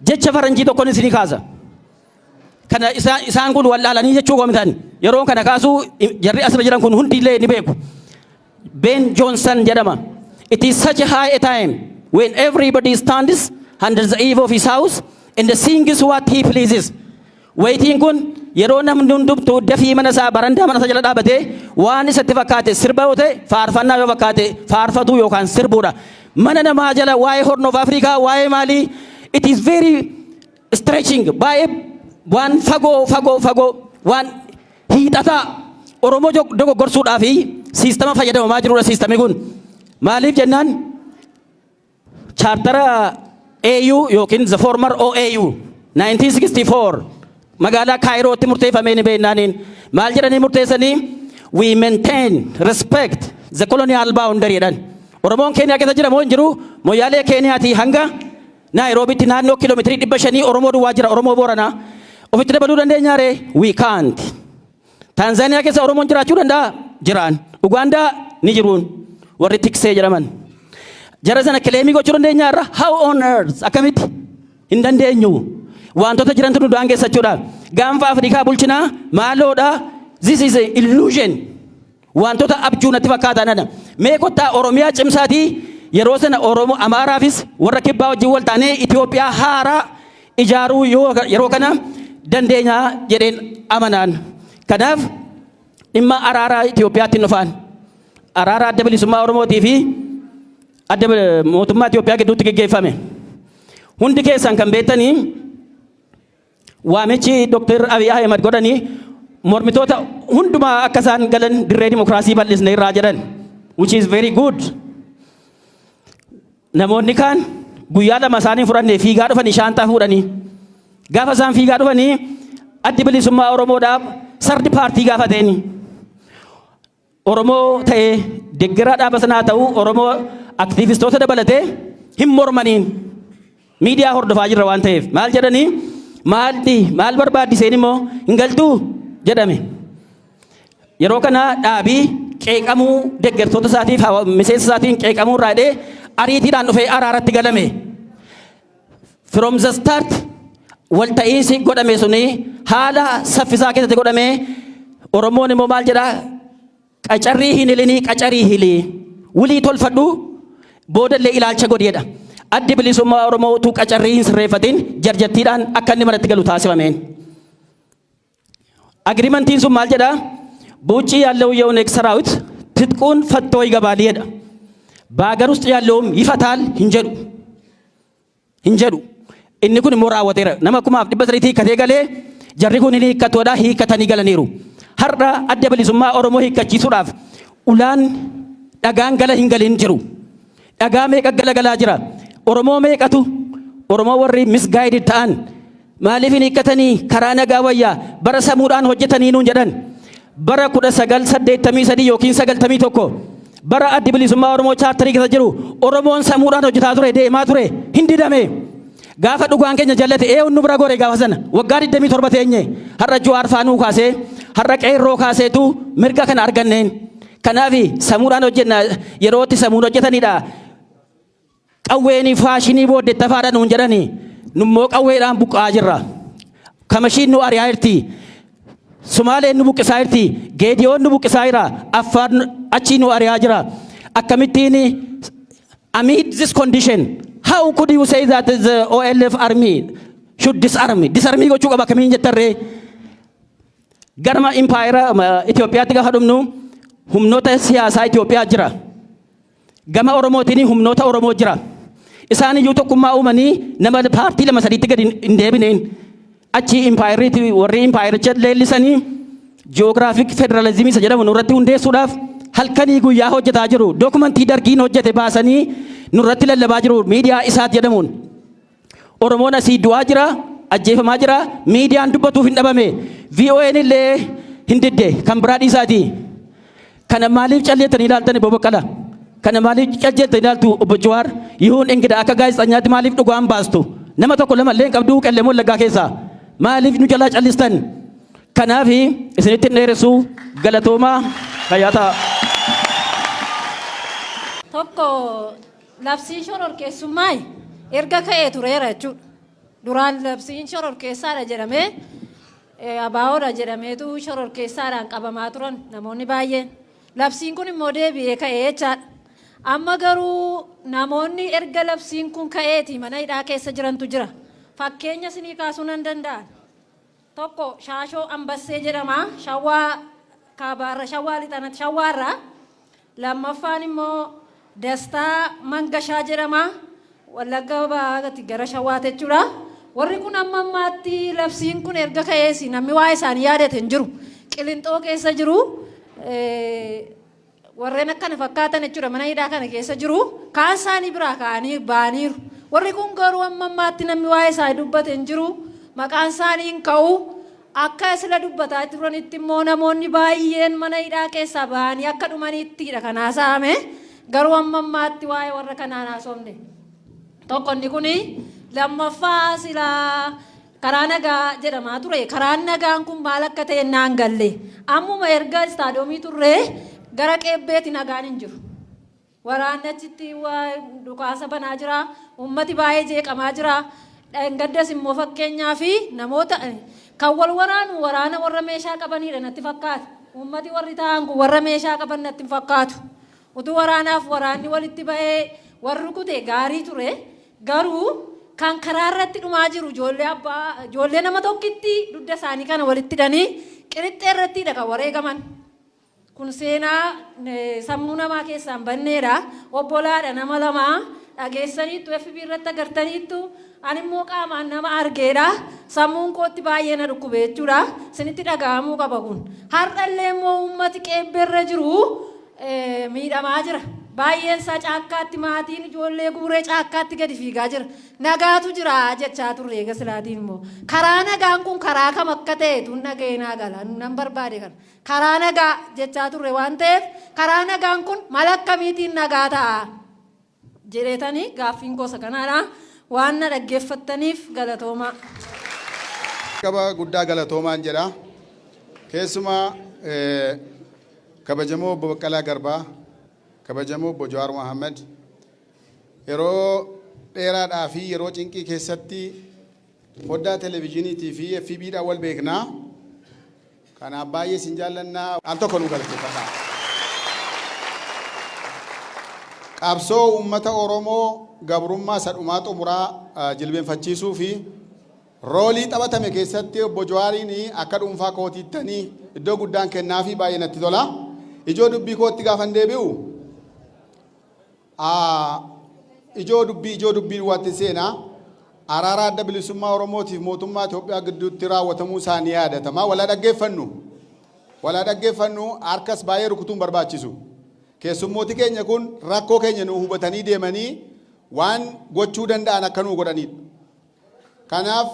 jecha faranjii tokkoon isinii kaasa. Kana isaan kun wallaalanii jechuu qomitan. Yeroo kana kaasuu jarri asirra jiran kun hundillee ni beeku. Ben Johnson jedhama. It is such a high time when everybody stands under the eave of his house and sings what he pleases. Waiting kun yeroo namni hundumtuu dafii mana isaa barandaa mana isaa jala dhaabatee waan isatti fakkaate sirba yoo ta'e faarfannaa yoo fakkaate faarfatuu yookaan sirbuudha. Mana namaa jala waa'ee Horn of Africa waa'ee maalii it is very stretching baay'ee waan fagoo waan hiixataa Oromoo dogoggorsuudhaa fi siistama fayyadamamaa jirudha siistamni kun. Maaliif jennaan chaartara AU yookiin the former OAU 1964 magaalaa Kaayirootti murteeffamee ni beeknaaniin maal jedhanii murteessanii we maintain respect the colonial boundary jedhan. Oromoon Keeniyaa keessa jira moo hin jiru? Moyyaalee Keeniyaatii hanga Naayiroobitti naannoo kiiloomeetirii 500 Oromoo duwwaa jira Oromoo Booranaa. Ofitti dabaluu dandeenya ree? We can't. Tanzaaniyaa keessa Oromoon jiraachuu danda'a? Jiraan. Ugaandaa ni jiruun warri tiksee jedhaman. Jara sana kileemii gochuu dandeenya irra? How on earth? Akkamitti? Hin dandeenyu. Wantoota jirantu nu daangeessachuudha. Gaanfa Afrikaa bulchinaa maaloodha? This is an illusion. Wantoota abjuu natti fakkaatan. Mee kottaa Oromiyaa cimsaatii yeroo sana Oromoo Amaaraafis warra kibbaa wajjin wal taanee Itoophiyaa haaraa ijaaruu yeroo kana dandeenya jedheen amanaan. Kanaaf dhimma araaraa Itoophiyaatti dhufaan. Araaraa adda bilisummaa Oromootii fi adda mootummaa Itoophiyaa gidduutti gaggeeffame. Hundi keessan kan beektanii waamichi Dr. Abiy Ahmed godhanii mormitoota hundumaa akka isaan galan dirree dimokiraasii bal'isne irraa jedhan. Which is very good. Namoonni kaan guyyaa lama isaanii fudhannee fiigaa dhufanii shaantaa fuudhanii. Gaafa isaan fiigaa dhufanii addi bilisummaa Oromoodhaaf sardi paartii gaafateeni. Oromoo ta'ee deeggaraa dhaaba sanaa ta'uu Oromoo aktiivistoota dabalatee hin mormaniin miidiyaa hordofaa jirra waan ta'eef maal jedhanii maal barbaaddiseen immoo hin galtuu jedhame. Yeroo kana dhaabii qeeqamuu deeggartoota isaatiif miseensa isaatiin qeeqamuu irraa hidhee ariitiidhaan dhufee araaratti galame. From the start walta'iinsi godhame suni haala saffisaa keessatti godhame. Oromoon immoo maal jedhaa? Qacarrii hin hilinii qacarii hilii wulii tolfadhu boodallee ilaalcha godheedha. Addi bilisummaa Oromoo utuu qacarrii hin sirreeffatin jarjattiidhaan akka inni manatti galu taasifameen. Agriimantiin sun maal jedhaa? በውጭ ያለው የኦነግ ሰራዊት ትጥቁን ፈቶ ይገባል ይሄዳ በአገር ውስጥ ያለውም ይፈታል hinjedhu inni kun immoo raawwateera nama 1,300 kateegalee jarri kun inni hiikkatoodha hiikkatanii galaniiru har'a adda bilisummaa Oromoo hiikkachiisuudhaaf ulaan dhagaan gala hin galin jiru dhagaa meeqa galaa jira Oromoo meeqatu Oromoo warri misguided ta'an maaliif hin hiikkatanii karaa nagaa wayyaa bara samuudhaan hojjetanii nuun jedhan bara 1983 yookiin 91 bara addi bilisummaa Oromoo chaartarii keessa jiru Oromoon samuudhaan hojjetaa ture deemaa ture hin didame gaafa dhugaan keenya jallate nu bira gore gaafa sana waggaa 27 teenye har'a Jawaar faanuu kaasee har'a qeerroo kaaseetu mirga kana arganneen kanaaf samuudhaan hojjenna yerootti samuun hojjetanidha qawweeni faashinii booddettafaadha nuun jedhani nummoo qawweedhaan buqqaa jirra kamashiin nu ari'aa jirti Sumaaleen nu buqqisaa jirti. Geediyoon nu buqqisaa jira. Affaar achii nu ari'aa jira. Akkamittiin amid this condition, how could you say that the OLF army should disarm? Disarm gochuu qaba kamiin jettarree. Garma empire Itoophiyaatti gaafa dhumnu humnoota siyaasaa Itoophiyaa jira. Gama Oromootiin humnoota Oromoo jira. Isaan iyyuu tokkummaa uumanii nama paartii lama sadiitti gadi hin deebineen. Achi empire warri empire leellisanii geographic federalism isa jedhamu nurratti hundeessuudhaaf halkanii guyyaa hojjetaa jiru. Dokumentii dargiin hojjete baasanii nurratti lallabaa jiru miidiyaa isaat jedhamuun. Oromoon asii du'aa jira, ajjeefamaa jira, miidiyaan dubbatuuf hin dhabame. VON illee hin didde kan biraa dhiisaati. Kana maaliif calleettanii ilaaltan Obbo Baqqalaa? Kana maaliif calleettanii ilaaltu Obbo Jawaar? Yihuun Engida akka gaazexaanyaatti maaliif dhugaan baastu? Nama tokko lama illee qabduu Qellem Wallaggaa keessaa. Maaliif nu jalaa callistan? Kanaaf isinitti hin dheeressu galatoomaa fayyaa. Tokko labsiin shororkeessummaa erga ka'ee tureera jechuudha. Duraan labsiin shororkeessaadha jedhamee abaawoodha jedhameetu shororkeessaadhaan qabamaa turan namoonni baay'een. Labsiin kun immoo deebi'ee ka'ee jechaadha. Amma garuu namoonni erga labsiin kun ka'eeti mana hidhaa keessa jirantu jira. Fakkeenya isinii kaasuu nan danda'an. Tokko Shaashoo Ambassee jedhama. Shawaa Kaabaarra Shawaa Lixanatti Shawaarraa. Lammaffaan immoo Dastaa Mangashaa jedhama. Wallagga baagatti gara Shawaatti jechuudha. Warri kun amma ammaatti labsiin kun erga ka'eesi namni waa isaanii yaadate hin jiru. Qilinxoo keessa jiru. Warreen akkana fakkaatan jechuudha mana hidhaa kana keessa jiru. Kaan isaanii biraa ka'anii ba'aniiru. Warri kun garuu amma ammaatti namni waa isaanii dubbate hin jiru. Maqaan isaanii hin ka'u. Akka isla dubbataa turanitti immoo namoonni baay'een mana hidhaa keessaa ba'anii akka dhumaniittidha kan haasa'ame. Garuu amma ammaatti waa'ee warra kanaan haasofne. Tokko inni kuni lammaffaa silaa karaa nagaa jedhamaa ture. Karaan nagaan kun maal akka ta'e naan galle. Ammuma erga istaadoomii turree gara qeebbeetti nagaan hin jiru. Waraanni achitti dhukaasa banaa jira. Uummati baay'ee jeeqamaa jira. Gaddas immoo fakkeenyaa fi namoota kan wal waraanu waraana warra meeshaa qabanidha natti fakkaata. Uummati warri ta'an kun warra meeshaa qaban natti fakkaatu. Utuu waraanaaf waraanni walitti ba'ee warri kutee gaarii ture. Garuu kan karaa irratti dhumaa jiru ijoollee nama tokkitti dugda isaanii kana walitti hidhanii qirixxee irrattidha kan wareegaman. Kun seenaa sammuu namaa keessaan banneedha. Obbolaadha nama lamaa dhageessaniittu FB irratti agartaniittu ani immoo qaamaan nama argeedha. Sammuun kootti baay'ee na dhukkube jechuudha. Isinitti dhaga'amuu qaba kun. Har'allee immoo uummati qeebbeerra jiru miidhamaa jira. Baay'een isaa caakkaatti maatiin ijoollee guuree caakkaatti gadi fiigaa jira. Nagaatu jira jechaa turre eega silaatiin immoo. Karaa nagaan kun karaa kam akka ta'e tun dhaga'ee naa gala. Nan barbaade kana. Karaa nagaa jechaa turre waan ta'eef karaa nagaan kun maal akkamiitiin nagaa ta'a jedheetanii gaaffiin gosa kanaadha. Waan na dhaggeeffattaniif galatoomaa. Qaba guddaa galatoomaan jedha. Keessumaa kabajamoo Obbo Baqqalaa Garbaa, kabajamoo Obbo Jawaar Mohaammed yeroo dheeraadhaa fi yeroo cinqii keessatti foddaa televezyiiniitii fi FB'dhaan wal beeknaa. Kanaaf baay'ee sin jaallannaa. Al tokko nu galateeffadhaa. Qabsoo uummata Oromoo gabrummaa sadhumaa xumuraa jilbeenfachiisuu fi roolii taphatame keessatti Obbo Jawaariin akka dhuunfaa kootiittanii iddoo guddaan kennaa fi baay'ee natti tola. Ijoo dubbii kootti gaafan deebi'u ijoo dubbii waatti seenaa araara adda bilisummaa Oromootiif mootummaa Itoophiyaa gidduutti raawwatamuu isaanii yaadatama. Walaa dhaggeeffannu harkas baay'ee rukutuun barbaachisu. Keessummooti keenya kun rakkoo keenya nu hubatanii deemanii waan gochuu danda'an akka nu godhanidha. Kanaaf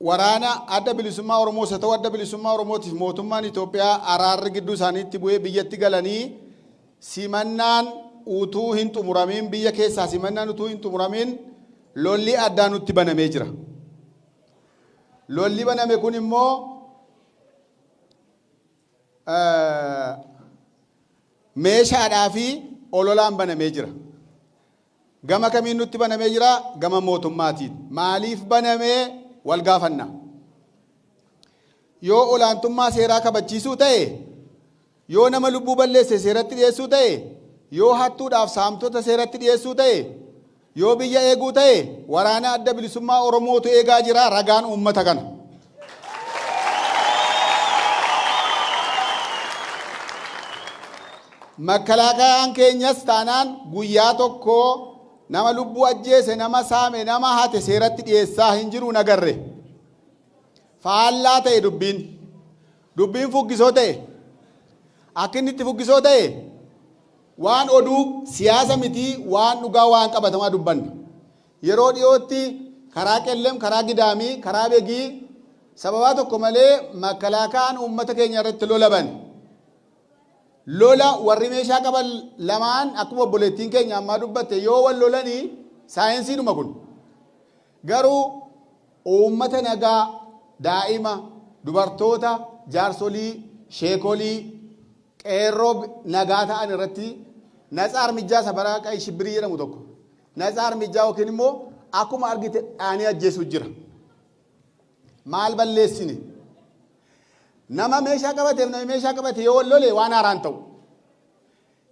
waraana adda bilisummaa Oromoo isa ta'u adda bilisummaa Oromootiif mootummaan Itoophiyaa araarri gidduu isaaniitti bu'ee biyyatti galanii simannaan utuu hin xumuramin biyya keessaa simannaan utuu hin xumuramin lolli addaa nutti banamee jira. Lolli baname kun immoo meeshaadhaa fi ololaan banamee jira. Gama kamiin nutti banamee jira? Gama mootummaatiin. Maaliif banamee wal gaafanna? yoo olaantummaa seeraa kabachiisuu ta'e, yoo nama lubbuu balleesse seeratti dhiyeessuu ta'e, yoo hattuudhaaf saamtota seeratti dhiyeessuu ta'e, yoo biyya eeguu ta'e, waraana adda bilisummaa Oromootu eegaa jira ragaan uummata kana. Makkalaakayaan keenyas taanaan guyyaa tokko nama lubbuu ajjeese, nama saame, nama hate seeratti dhiyeessaa hin jiru nagarre. Faallaa ta'e dubbiin fuggisoo ta'e, akka inni itti fuggisoo ta'e, waan oduu siyaasa mitii waan dhugaa waan qabatamaa dubbanna. Yeroo dhiyootti karaa qellem, karaa gidaamii, karaa begii sababaa tokko malee makkalaakayaan uummata keenya irratti lolaban. Lola warri meeshaa qaban lamaan akkuma obboleettiin keenya ammaa dubbatte yoo wal lolanii saayinsiidhuma kun. Garuu uummata nagaa, daa'ima, dubartoota, jaarsolii, sheekolii, qeerroo nagaa ta'an irratti natsaa armijaa sabaraa qayi shibbirii jedhamu tokko. Natsaa armijaa yookiin immoo akkuma argite dhaanii ajjeesuu jira. Maal balleessine? Nama meeshaa qabateef nama meeshaa qabate yoo wal lole waan haaraan ta'u.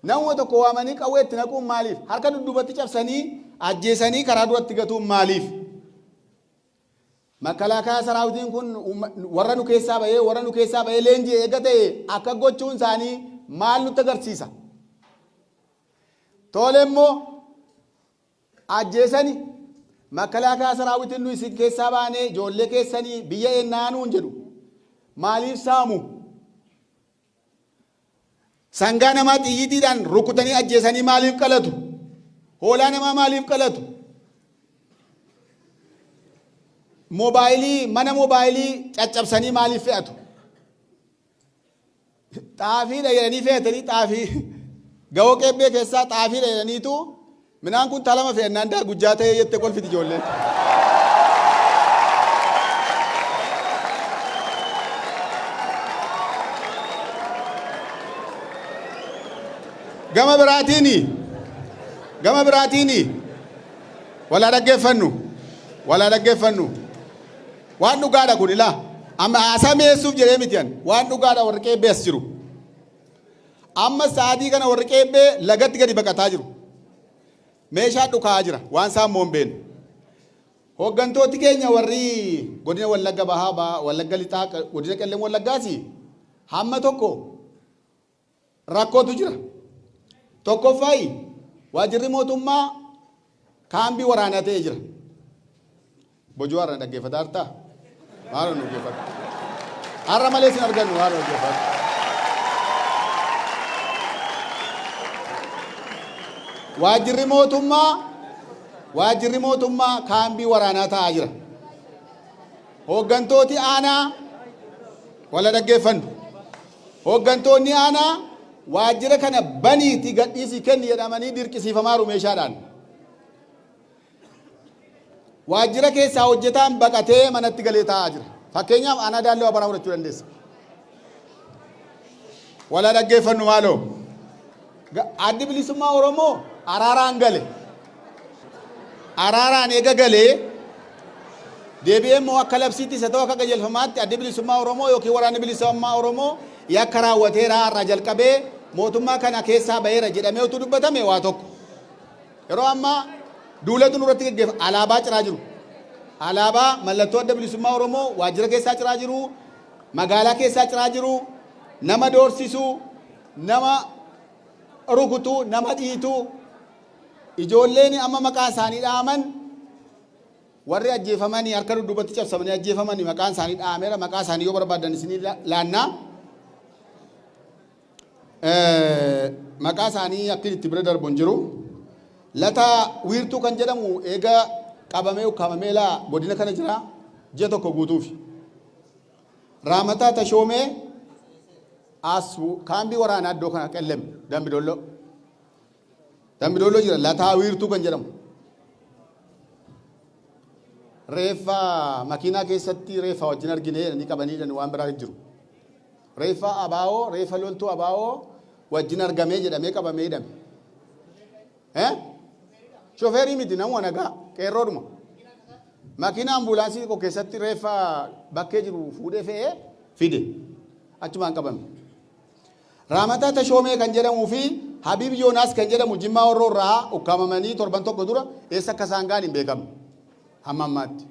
Namuma tokko waamanii qawweetti naquun maaliif? Harka dudduubatti cabsanii ajjeesanii karaa duratti gatuun maaliif? Makalaakaa saraawitiin kun warra nu keessaa bahee leenjii eega ta'e akka gochuun isaanii maal nutti agarsiisa? Tole immoo ajjeesanii makalaakaa saraawitiin nu isin keessaa baanee ijoollee keessanii biyya eenyaanuun jedhu. Maaliif saamu? Sangaa namaa xiyyiitiidhaan rukutanii ajjeesanii maaliif qalatu? Hoolaa namaa maaliif qalatu? Mana moobaayilii caccabsanii maaliif fe'atu? Xaafiidha jedhanii fe'atanii xaafii ga'oo qebbee keessaa xaafiidha jedhaniitu minaan kun talama fe'annaan daagujjaa ta'ee jette kolfiti ijoolleen. Gama biraatiini walaa dhaggeeffannu waan dhugaadha kun ilaa amma haasaa mi'eessuuf jedhee mitiyan waan dhugaadha warri qeebbee as jiru amma sa'aatii kana warri qeebbee lagatti gadi baqataa jiru meeshaa dhukaa jira waan isaan moombeen hooggantooti keenya warri godina Wallagga Bahaa Wallagga Lixaa godina Qellem Wallaggaasi hamma tokko rakkootu jira. Tokkoffaayi waajirri mootummaa kaambii waraanaa ta'ee jira. Bojuu har'a dhaggeeffataa hartaa? Maal nu dhaggeeffata? Har'a malee sin argannu maal dhaggeeffata? Waajirri mootummaa kaambii waraanaa ta'aa jira. Hooggantooti aanaa wala dhaggeeffannu. Hooggantoonni aanaa waajjira kana baniiti gadhiisii kenni jedhamanii dirqisiifamaaru meeshaadhaan. Waajjira keessaa hojjetaan baqatee manatti galee taa'aa jira. Fakkeenyaaf aanaa Daallee Wabaraa fudhachuu dandeessa. Wala dhaggeeffannu maaloo. Addi bilisummaa Oromoo araaraan gale. Araaraan eega galee deebi'ee immoo akka labsiitti isa ta'u akka qajeelfamaatti addi bilisummaa Oromoo yookiin waraanni bilisummaa Oromoo yakka raawwateera irraa jalqabee mootummaa kana keessaa baheera jedhamee utuu dubbatame waa tokko. Yeroo ammaa duulatu nurratti gaggeeffa alaabaa ciraa jiru. Alaabaa mallattoo adda bilisummaa Oromoo waajjira keessaa ciraa jiru, magaalaa keessaa ciraa jiru, nama doorsisu, nama rukutu, nama dhiitu, ijoolleen amma maqaa isaanii dhaaman warri ajjeefamanii harka dudduubatti cabsamanii ajjeefamanii maqaan isaanii dhaameera maqaa isaanii yoo barbaadan isinii laannaa. Maqaa isaanii akka itti bira darbuun jiru lata wiirtuu kan jedhamu eega qabamee ukkaamamee laa godina kana jira ji'a tokko guutuuf Raamataa Tashoomee as kaambii waraanaa iddoo kana Qellem Dambidolloo jira lataa wiirtuu kan jedhamu reeffa makiinaa keessatti reeffa wajjin argine ni qabanii waan biraa jiru reeffa abaa'oo reeffa loltuu abaa'oo wajjin argamee jedhamee qabamee hidhame. Shofeerii miti nama nagaa qeerroodhuma. Makiina ambulaansii keessatti reeffa bakkee jiru fuudhee fe'ee fide achumaan qabame. Raamataa Tashoomee kan jedhamuu fi Habiib Yoonaas kan jedhamu Jimmaa Horroo irraa ukkaamamanii torban tokko dura eessa akka isaan ga'an hin beekamu hamma ammaatti.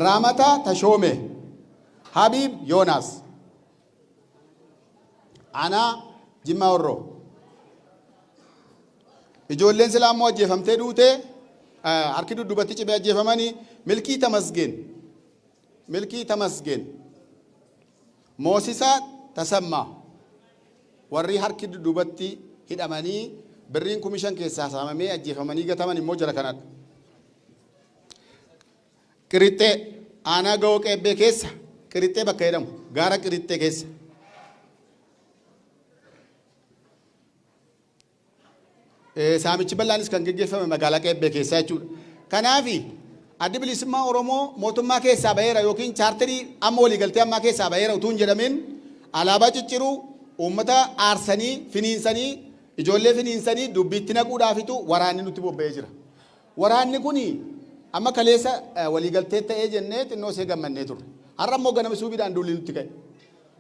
Raamataa Tashoomee, Habiib Yoonaas, Anaa Jimmaa Horroo. Ijoolleen silaa immoo ajjeefamtee duutee harki dudduubatti cibee ajjeefamanii Milkii Tamasgeen, Moosisaa Tasammaa warri harki dudduubatti hidhamanii birriin 5,000 keessaa saamamee ajjeefamanii gataman immoo jara kanadha. Qirixxee aanaa Ga'oo Qeebbee keessa Qirixxee bakka jedhamu gaara Qirixxee keessa. Saamichi bal'aanis kan geggeeffame magaalaa Qeebbee keessaa jechuudha. Kanaafi addi bilisummaa Oromoo mootummaa keessaa baheera yookiin chaartarii amma waliigaltee ammaa keessaa baheera utuu hin jedhamin alaabaa cicciruu uummata aarsanii finiinsanii ijoollee finiinsanii dubbiitti naquudhaafitu waraanni nutti bobba'ee jira. Waraanni kuni amma kaleessa waliigaltee ta'ee jennee xinnoo see gammannee turre. Har'a immoo ganama suubiidhaan duulli nutti ka'e.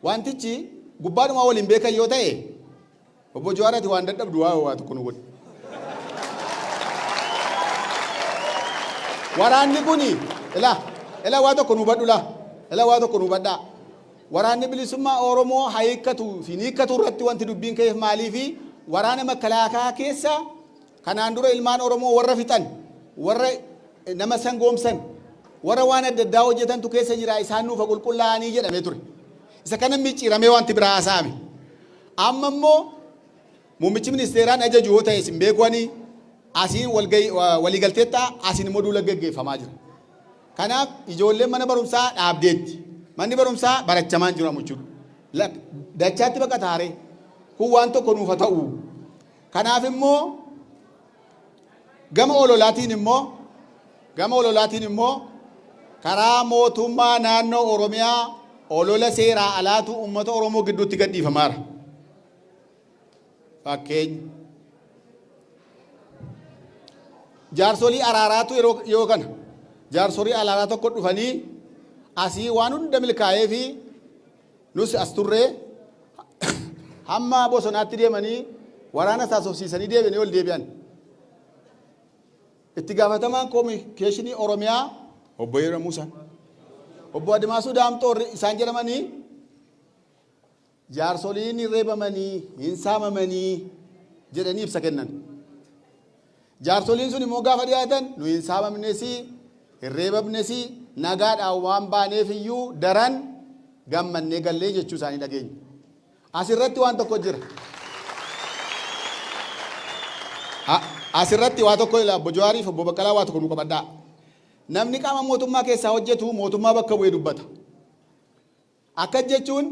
Wantichi gubbaadhumaa waliin beekan yoo ta'e obbo Jawaarati waan dadhabdu waa tokko nu godhe. Waraanni kuni ila waa tokko nu badhu ila waa tokko nu badhaa. Waraanni bilisummaa Oromoo hiikkatu fi hiikkatu irratti wanti dubbiin ka'eef maalii fi waraana makalaakaa keessa kanaan dura ilmaan Oromoo warra fixan warra nama sangoomsan warra waan adda addaa hojjetantu keessa jira isaan nuuf qulqullaa'anii jedhamee ture. Isa kana micciiramee wanti biraa haasa'ame. Amma immoo muummichi ministeeraan ajaju yoo ta'e isin beekwanii asiin waliigalteetta asiin immoo duula gaggeeffamaa jira. Kanaaf ijoolleen mana barumsaa dhaabdeetti. Manni barumsaa barachamaa jira jechuudha. Dachaatti bakka taaree kun waan tokko nuuf ta'u. Kanaaf immoo gama ololaatiin immoo karaa mootummaa naannoo Oromiyaa olola seeraa alaatu uummata Oromoo gidduutti gadhiifamaara. Fakkeenya jaarsolii araaraatu yeroo kana jaarsolii araaraa tokko dhufanii asii waan hunda milkaa'ee fi nus as turree hamma bosonaatti deemanii waraana saasofsiisanii deebi'anii ol deebi'an. Itti gaafatamaan kominikeeshinii Oromiyaa obbo Yeera Muusaa obbo Adimaasuu Daamxoo isaan jedhamanii jaarsoliin hin reebamanii hin saamamanii jedhanii ibsa kennan. Jaarsoliin sun immoo gaafa dhiyaatan nu hin saamamnesi hin reebamnesi nagaadhaan waan baaneef iyyuu daran gammannee gallee jechuu isaanii dhageenya. Asirratti waan tokko jira. Asirratti waa tokko obbo Jawaariif obbo Baqqalaa waa tokko nu qabadhaa. Namni qaama mootummaa keessaa hojjetu mootummaa bakka bu'ee dubbata. Akka jechuun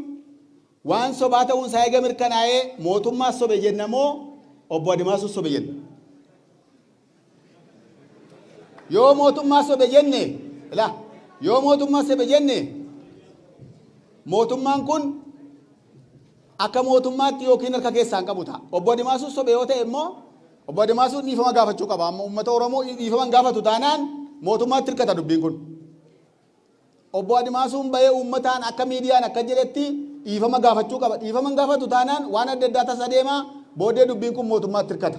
waan sobaa ta'uun isaa eega mirkanaa'ee mootummaa sobe jenna moo obbo Adimaasuu sobe jenna. Yoo mootummaa sobe jenne mootummaan kun akka mootummaatti yookiin harka keessaan qabu ta'a. Obbo Adimaasuu sobe yoo ta'e immoo obbo Adimaasuu dhiifama gaafachuu qaba. Amma uummata Oromoo dhiifama gaafatu taanaan mootummaatti hirkata dubbiin kun. Obbo Adimaasuun bahee uummataan akka miidiyaan akka jedhetti dhiifama gaafachuu qaba. Dhiifama gaafatu taanaan waan adda addaa tasa deemaa booddee dubbiin kun mootummaatti hirkata.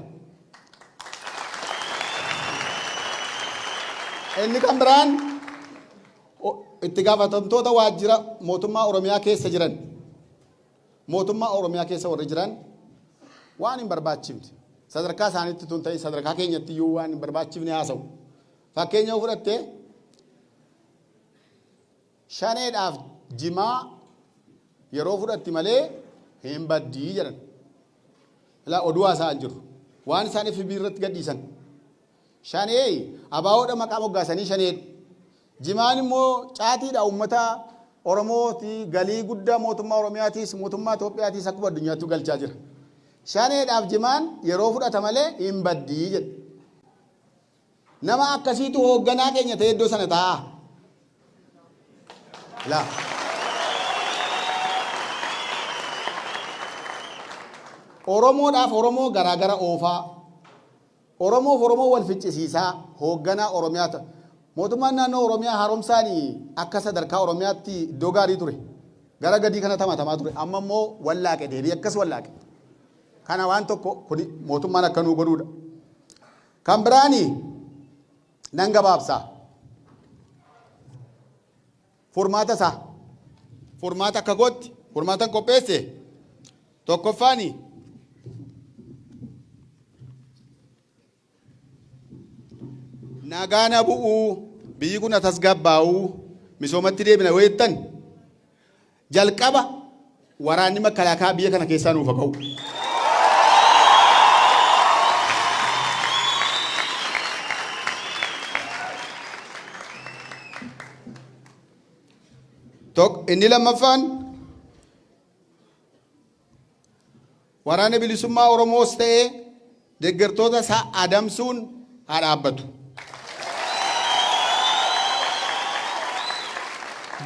Inni kan biraan itti gaafatamtoota waajjira mootummaa Oromiyaa keessa jiran mootummaa Oromiyaa keessa warri jiran waan hin barbaachifne sadarkaa isaaniitti tun ta'e sadarkaa keenyatti iyyuu waan hin barbaachifne haasa'u. Fakkeenya fudhattee shaneedhaaf jimaa yeroo fudhatti malee hin baddii jedhan. Ilaa oduu haasa'an jiru waan isaaniif biirratti gadhiisan. Shanee abaawoodha maqaa moggaasanii shaneedha. Jimaan immoo caatiidha uummata Oromooti galii guddaa mootummaa Oromiyaatiis mootummaa Itoophiyaatiis akkuma addunyaatti galchaa jira. Shaneedhaaf jimaan yeroo fudhata malee hin baddii jedha. Nama akkasiitu hoogganaa keenya ta'e iddoo sana taa'a. Laa. Oromoodhaaf Oromoo garaagara oofaa. Oromoo wal ficcisiisaa hoogganaa Oromiyaa ta'a. mootummaan naannoo Oromiyaa haaromsaanii akka sadarkaa Oromiyaatti iddoo gaarii ture. Gara gadii kana tamatamaa ture. Amma immoo wallaaqe deebii akkas wallaaqe. Kana waan tokko kuni mootummaan akka nuu godhuudha. Kan biraani nan gabaabsaa. Furmaata isaa. Furmaata akka gootti. Furmaatan qopheesse. Tokkoffaani. Nagaana bu'uu biyyi kun tasgabbaa'uu misoomatti deebina weettan jalqaba waraanni makalaakaa biyya kana keessaa nuuf haa ba'u. Inni lammaffaan waraana bilisummaa Oromoos ta'ee deeggartoota isaa adamsuun haa dhaabbatu.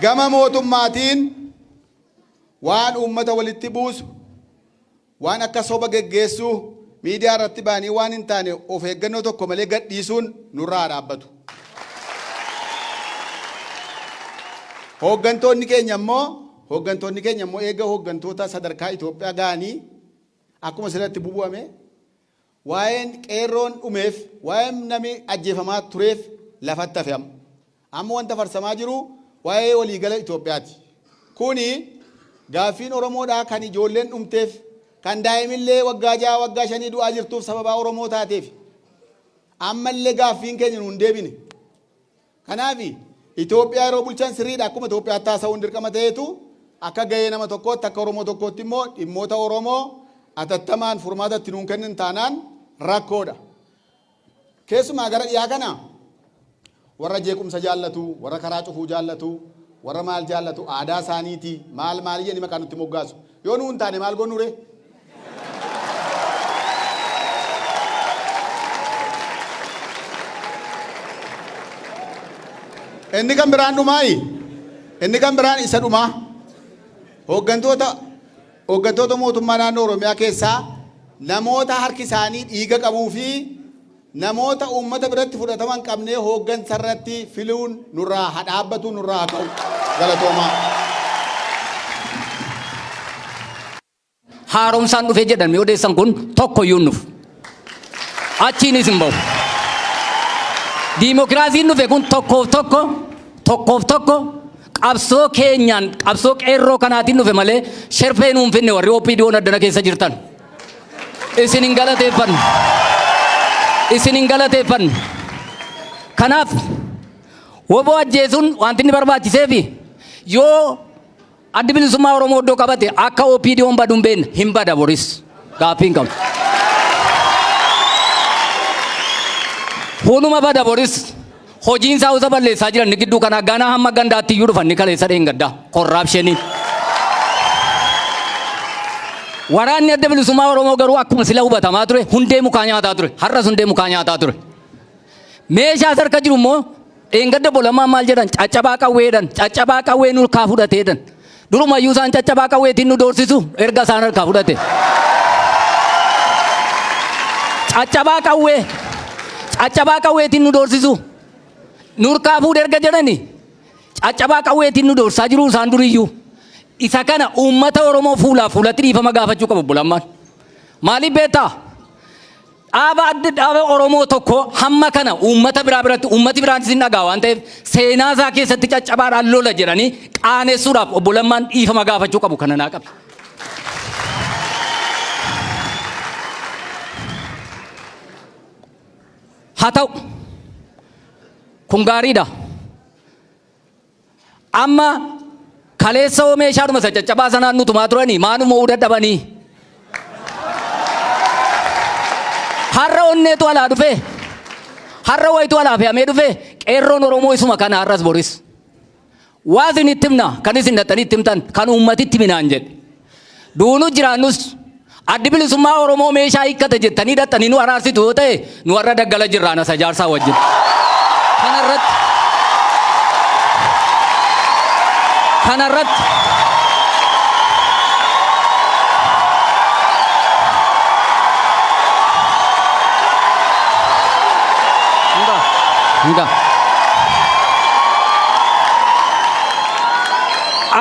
Gama mootummaatiin waan uummata walitti buusu waan akka soba geggeessuu miidiyaa irratti baanii waan hin taane of eeggannoo tokko malee gadhiisuun nurraa haa dhaabbatu. Hooggantoonni keenya immoo eega hooggantoota sadarkaa Itoophiyaa ga'anii akkuma sirriitti bubu'ame waa'een qeerroon dhumeef waa'een namni ajjeefamaa tureef lafatti hafe amma wanta farsamaa jiru waa'ee waliigala Itoophiyaati. Kuni gaaffiin Oromoodhaa kan ijoolleen dhumteef kan daa'imillee waggaa 6 waggaa 5 du'aa jirtuuf sababaa Oromoo taateef ammallee gaaffiin keenya nuun deebine. Kanaafi Itoophiyaa yeroo bulchan sirriidha akkuma Itoophiyaa taasisuun dirqama ta'etu akka gahee nama tokkootti akka Oromoo tokkootti immoo dhimmoota Oromoo atattamaan furmaata itti nuun kennin taanaan rakkoodha. Keessumaa gara dhiyaa kana warra jeequmsa jaallatu, warra karaa cufuu jaallatu, warra maal jaallatu aadaa isaaniiti maal jedhanii maqaa nutti moggaasu. Yoo nuun taane maal gonnuure? Inni kan biraan dhumaayi. Inni kan biraan isa dhumaa. Hooggantoota mootummaa naannoo Oromiyaa keessaa namoota harki isaanii dhiiga qabuu fi namoota uummata biratti fudhataman qabnee hooggansa irratti filuun nurraa haa dhaabbatu nurraa haa ka'u. Galatoomaa. Haaromsaan dhufee jedhamee odeessan kun tokkoyyuu nuuf. Achiinis hin bahu. Diimokiraasiin dhufe kun tokkoof tokko qabsoo keenyaan qabsoo qeerroo kanaatiin dhufe malee sherfee nuun finne warri OPDO'n addana keessa jirtan. Isin hin galateeffanne. Kanaaf woboo ajjeesuun wanti inni barbaachiseefi yoo addi bilisummaa Oromoo iddoo qabate akka OPDO'n badu hin beekne hin bada boris gaaffii hin qabu. Hunuma bada boris hojiin isaa usa balleessaa jiran gidduu kana ganaa hamma gandaatti iyyuu dhufan ni kaleessa dheengaddaa korraapshiniin. Waraanni adda bilisummaa Oromoo garuu akkuma sila hubatamaa ture hundee mukaa nyaataa ture har'as hundee mukaa nyaataa ture. Meeshaa harka jiru immoo dheengadda bolamaa maal jedhan caccabaa qawwee nu harkaa fudhateedhan. Durumayyuu isaan caccabaa qawweetiin nu doorsisu erga isaan harkaa fudhate. Caccabaa qawweetiin nu doorsisu nu harkaa fuudhe erga jedhani caccabaa qawweetiin nu doorsaa jiru isaan duriyyuu. Isa kana uummata Oromoo fuulatti dhiifama gaafachuu qabu bulammaan. Maaliif beektaa? Dhaaba Oromoo tokko hamma kana uummata biratti uummati biraan isin dhagaa waan ta'eef seenaa isaa keessatti caccabaadhaan lola jedhanii qaanessuudhaaf obbo Lammaan dhiifama gaafachuu qabu kana naa qabi. Haa ta'u kun gaariidha. Amma kaleessa meeshaadhuma isa caccabaa sanaan nutumaa turanii maanuma dadhabanii. Har'a onneetu alaa dhufe har'a wayitu alaa fe'amee dhufe qeerroon Oromoo isuma kana har'as boris. Waa isin itti himna kan isin dhaxxanii itti himtan kan uummatitti minaan jedhe. Duunu jiraannus addi bilisummaa Oromoo meeshaa hiikkate jettanii dhaxxanii nu araarsitu yoo ta'e nu warra daggala jirraan asa jaarsaa wajjin. Kanarratti enggak.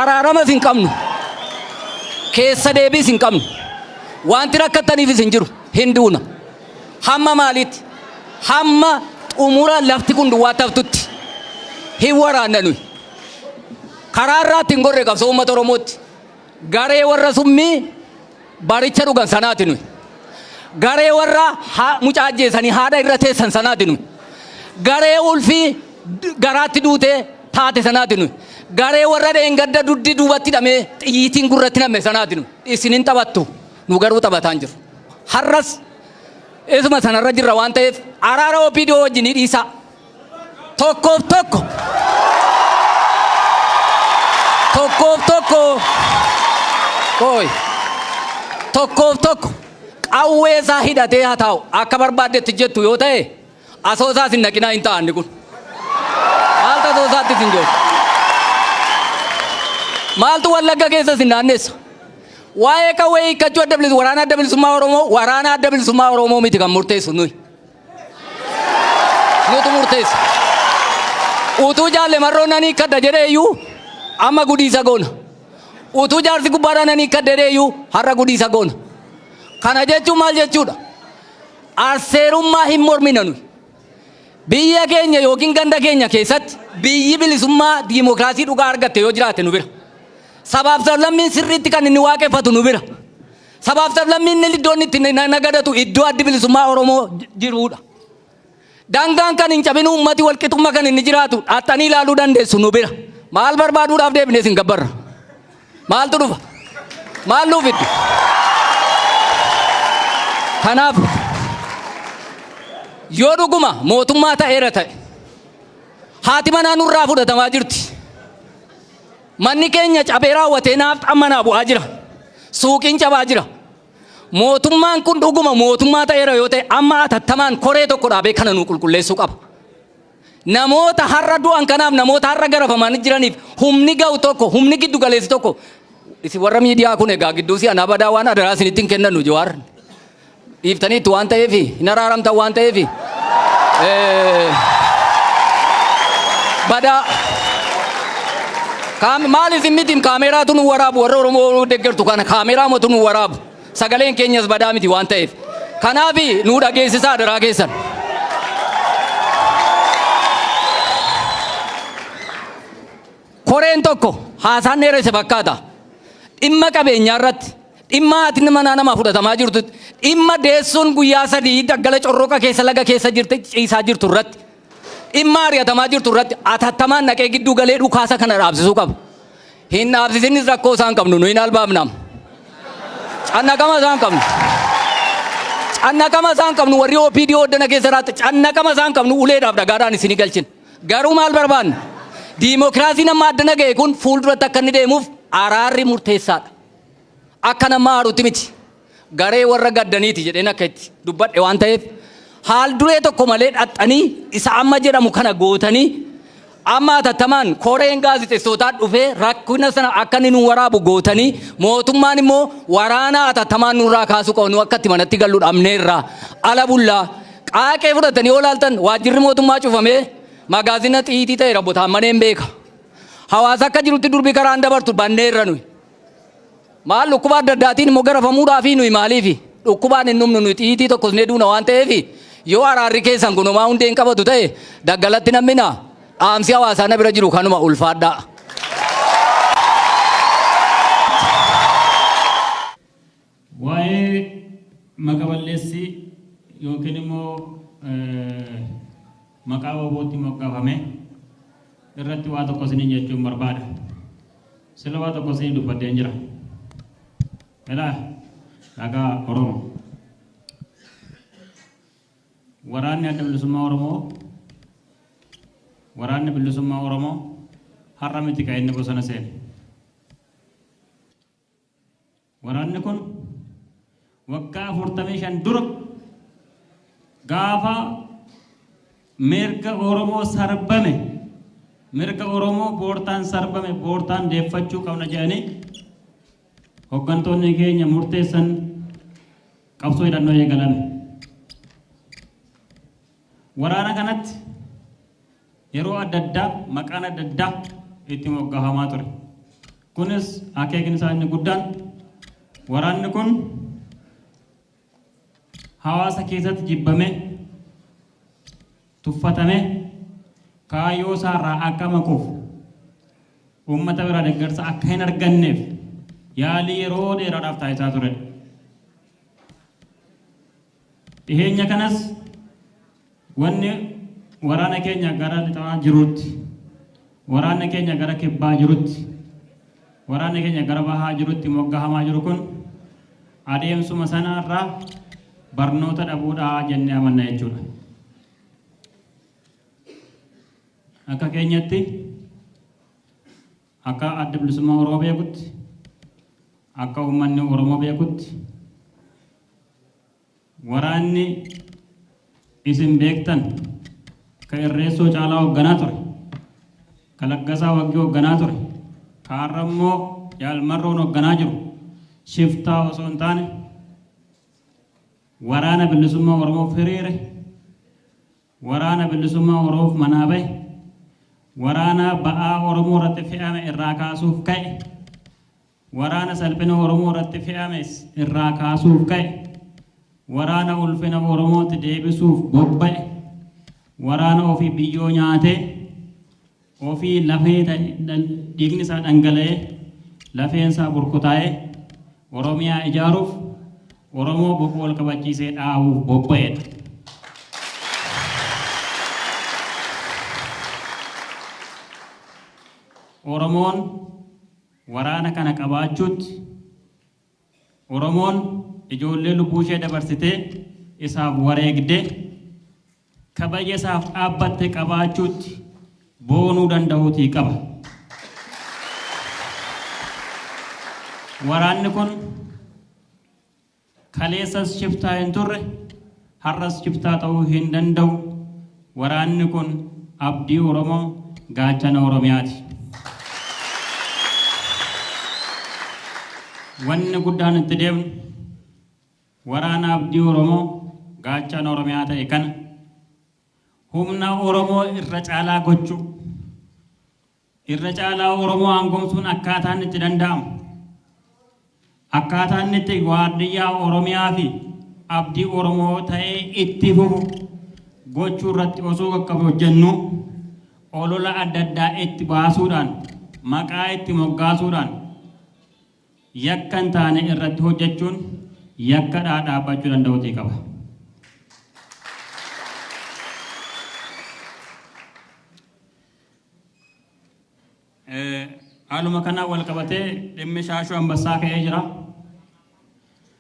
araaramas hin qabnu keessa deebiis hin qabnu wanti rakkataniifis hin jiru hin duuna hamma maaliitti hamma xumura lafti kun duwwaa taftutti hin waraanna nuyi karaa irraatti hin gorre qabsoo uummata Oromootti garee warra summii baricha dhugan sanaati nuyi garee warra mucaa ajjeesanii haadha irra teessan sanaati nuyi garee ulfii garaatti duutee taate sanaati nuyi garee warra dheengadda duddi duubatti hidhamee xiyyiitiin gurratti namme sanaati nuyi isinin taphattu nu garuu taphataan jiru har'as isuma sanarra jirra waan ta'eef araara OPDO wajjin dhiisaa tokkoof tokko qawwee isaa hidhatee haa taa'u akka barbaaddetti jettu yoo ta'e asoosaas hin naqinaa hin ta'anni kun maaltu asoosaattis hin jiru maaltu wallagga keessas hin naanneessa waa'ee qawwee hiikkachuu adda bilisummaa waraana adda bilisummaa Oromoo miti kan murteessu nutu murteessa utuu jaalle marroonnanii hiikkadha jedhee iyyuu amma gudiisa goona utuu jaarsi gubbaadhaan hiikkadha jedhee iyyuu har'a gudiisa goona kana jechuun maal jechuudha arseerummaa hin mormina nuyi biyya keenya yookiin ganda keenya keessatti biyyi bilisummaa diimokiraasii dhugaa argatte yoo jiraate nu bira sabaaf sablammiin sirriitti kan inni waaqeffatu nu bira sabaaf sablammiin inni iddoon itti nagadatu iddoo addi bilisummaa Oromoo jiruudha dangaan kan hin cabin uummati walqixummaa kan inni jiraatu dhaxxanii ilaaluu dandeessu nu bira maal barbaaduudhaaf deebinee sin gabbarra maaltu dhufa maal nuuf iddu kanaaf yoo dhuguma mootummaa ta'eera ta'e haati manaa nurraa fudhatamaa jirti manni keenya cabee raawwatee naaf xammanaa bu'aa jira suuqiin cabaa jira mootummaan kun dhuguma mootummaa ta'eera yoo ta'e amma atattamaan koree tokko dhaabee kana nu qulqulleessuu qaba namoota har'a du'an kanaaf namoota har'a garafaman jiraniif humni ga'u tokko humni giddu galeessi tokko isin warra miidiyaa kun egaa gidduu si anaa badaa waan adaraa isinitti hin kennan Jawaar dhiiftaniitti waan ta'eef hin araaramtan waan ta'eef badaa maal isin mitiin kaameraatu nu waraabu warra Oromoo deeggartu kana kaameraa matu nu waraabu sagaleen keenyas badaa miti waan ta'eef kanaaf nu dhageessisaa adaraa keessan koreen tokko haasaan dheeresse fakkaata dhimma qabeenyaa irratti dhimma haati manaa namaa fudhatamaa jirtu dhimma deessuun guyyaa 3 daggala corroqa keessa laga keessa jirte ciisaa jirtu irratti dhimma ari'atamaa jirtu irratti atattamaan naqee gidduu galee dhukaasa kana dhaabsisuu qaba hin dhaabsisinis rakkoo isaan qabnu nu hin albaafnaam cannaqama isaan qabnu warri OPDO oddana keessa raatti cannaqama isaan qabnu uleedhaaf dhagaadhaan isinii galchin garuu maal barbaanna diimokiraasiin amma addana ga'e kun fuulduratti akka inni deemuuf araarri murteessaadha akka nama haaruutti miti garee warra gaddaniiti jedheen akka itti dubbadhe waan ta'eef haal duree tokko malee dhaxxanii isa amma jedhamu kana gootanii amma atattamaan koreen gaazexeessootaa dhufee rakkina sana akka inni nu waraabu gootanii mootummaan immoo waraana atattamaan nurraa kaasuu qabu nu akka itti manatti gallu dhabneerraa ala bullaa qaaqee fudhatanii yoo laaltan waajjirri mootummaa cufamee magaazina xiitii ta'e rabbotaan maneen beeka hawaasa akka jirutti durbii karaan dabartu banneerra nuyi maal dhukkuba adda addaatiin immoo garafamuudhaafi nuyi maaliifi dhukkubaan hin dhumnu nuyi xiitii tokkos nee duuna waan ta'eef yoo araarri keessan kunumaa hundeen qabatu ta'e daggalatti nammina dhaamsi hawaasaa na bira jiru kanuma ulfaadhaa. Waa'ee maqaballeessi yookiin immoo maqaa waabootti moggaafame irratti waa tokko isiniin jechuun barbaada. Sila waa tokko isinii dubbadheen jira. Elaa dhagaa Oromoo. Waraanni adda bilisummaa Oromoo har'a miti kan inni bosona seene. Waraanni kun waggaa 45 dura gaafa mirga Oromoo sarbame mirga Oromoo boortaan sarbame boortaan deeffachuu qabna jedhanii hooggantoonni keenya murteessan qabsoo hidhannoo eegalame. Waraana kanatti yeroo adda addaa maqaan adda addaa itti moggaafamaa ture. Kunis akeekni isaa inni guddaan waraanni kun hawaasa keessatti jibbame tuffatame kaayyoo isaarraa akka maquuf uummata biraa deeggarsa akka hin arganneef yaalii yeroo dheeraadhaaf taasisaa ture. Dhiheenya kanas wanni waraana keenya gara lixaa jirutti, waraana keenya gara kibbaa jirutti, waraana keenya gara bahaa jirutti moggahamaa jiru kun adeemsuma sanarraa barnoota dhabuudhaa jennee amanna jechuudha. Akka keenyatti akka adda bilisummaa Oromoo beekutti, akka uummanni Oromoo beekutti waraanni isin beektan ka Irreessoo Caalaa hoogganaa ture, ka Laggasaa Waggee hoogganaa ture, ka har'a immoo Jaalmarroon hoogganaa jiru shiftaa osoo hin taane waraana bilisummaa Oromoof hiriire, waraana bilisummaa Oromoof manaa bahe, waraana ba'aa Oromoo irratti fe'ame irraa kaasuuf ka'e, waraana salphina Oromoo irratti fe'ame irraa kaasuuf ka'e, waraana ulfina Oromootti deebisuuf bobba'e, waraana ofii biyyoo nyaatee ofii lafee dhiigni isaa dhangala'ee lafeen isaa burkutaa'ee Oromiyaa ijaaruuf Oromoo boqoo ol qabachiisee dhaabuuf bobba'edha. Oromoon waraana kana qabaachuutti, Oromoon ijoollee lubbuu ishee dabarsitee isaaf wareegdee kabaja isaaf dhaabbatte qabaachuutti boonuu danda'uutii qaba. Waraanni kun kaleessas shiftaa hin turre, har'as shiftaa ta'uu hin danda'u. Waraanni kun abdii Oromoo, gaachana Oromiyaati. Wanni guddaan itti deemnu waraana abdii Oromoo, gaachana Oromiyaa ta'e kana humna Oromoo irra caalaa gochuu, irra caalaa Oromoo hangomsuun akkaataan itti danda'amu, akkaataan itti waardiyyaa Oromiyaa fi abdii Oromoo ta'ee itti fufu gochuu irratti osoo qaqqabu hojjennu olola adda addaa itti baasuudhaan, maqaa itti moggaasuudhaan yakka hin taane irratti hojjechuun yakka dhaabbachuu danda'uutii qaba. Haaluma kanaan wal qabatee dhimmi Shaashuu Ambassaa ka'ee jira.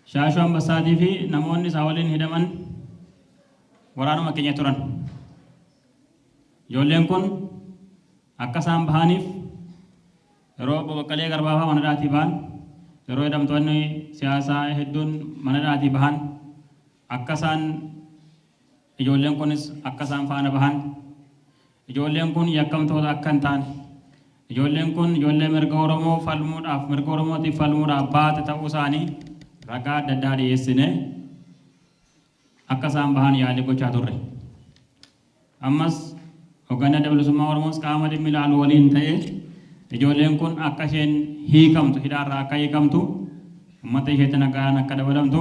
Shaashuu Ambassaatii fi namoonni isaa waliin hidhaman waraanuma keenya turan. Ijoolleen kun akka isaan bahaniif yeroo Obbo Baqqalee Garbaa mana hidhaatii bahan, yeroo hidhamtoonni siyaasaa hedduun mana hidhaatii bahan, akka isaan ijoolleen kunis akka isaan faana bahan, ijoolleen kun yakkamtoota akka hin taane, ijoolleen kun ijoollee mirga Oromoo falmuudhaaf, mirga Oromootiif falmuudhaaf baate ta'uu isaanii ragaa adda addaa dhiyeessine akka isaan bahan yaalii gochaa turre. Ammas hoogganaa adda bilisummaa Oromoos qaama dhimmi ilaalu waliin ta'ee ijoolleen kun akka isheen hiikamtu, hidhaarraa akka hiikamtu, uummata isheetti nagaan akka dabalamtu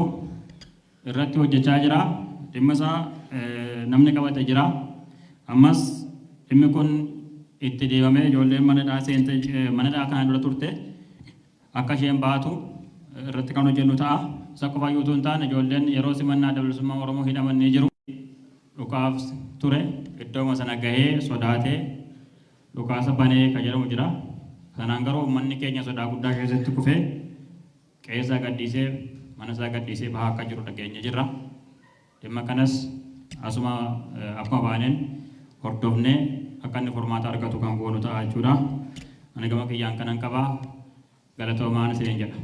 irratti hojjechaa jira. Dhimma isaa namni qabate jira. Ammas dhimmi kun itti deemamee ijoolleen mana hidhaa kana dura turte akka isheen baatu irratti kan hojjennu ta'a. Isa qofa yoo hin taane ijoolleen yeroo simannaa adda bilisummaa Oromoo hidhamanii jiru dhukaaf ture iddooma sana gahee sodaatee dhukaasa banee kan jedhamu jira. Sanaan garuu uummanni keenya sodaa guddaa keessatti kufee qe'ee gadhiisee mana isaa gadhiisee bahaa akka jiru dhageenya jirra. Dhimma kanas asuma akkuma baaneen hordofnee akka inni furmaata argatu kan goonu ta'a jechuudha. Ani gama kiyyaan kanan qabaa galatoomaan isin jedha.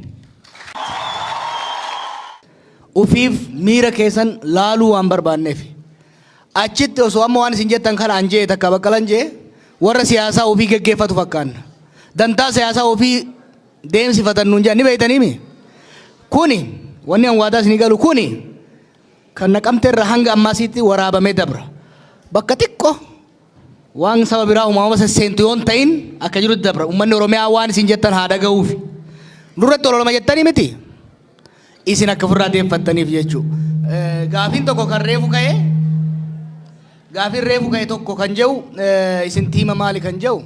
Ufiif miira keessan laaluu waan barbaanneef achitti osoo amma waan isin jettan kana anjee takka Baqqalaan jee warra siyaasaa ofii geggeeffatu fakkaanna. Dantaa siyaasaa ofii deemsifatan nuun jedhan ni beeytaniimi. Kuni wanni an waadaa isinii galu kuni kan Naqamtee irraa hanga ammaasiitti waraabamee dabra. Bakka xiqqoo waan saba biraa uumama sesseentu yoon ta'in akka jirutti dabra uummanni Oromiyaa waan isin jettan haa dhaga'uuf nurratti ololama jettanii miti isin akka ofirraa deeffattaniif jechuudha. Gaafiin tokko kan reefu ka'e tokko kan jedhu isin tiima maali kan jedhu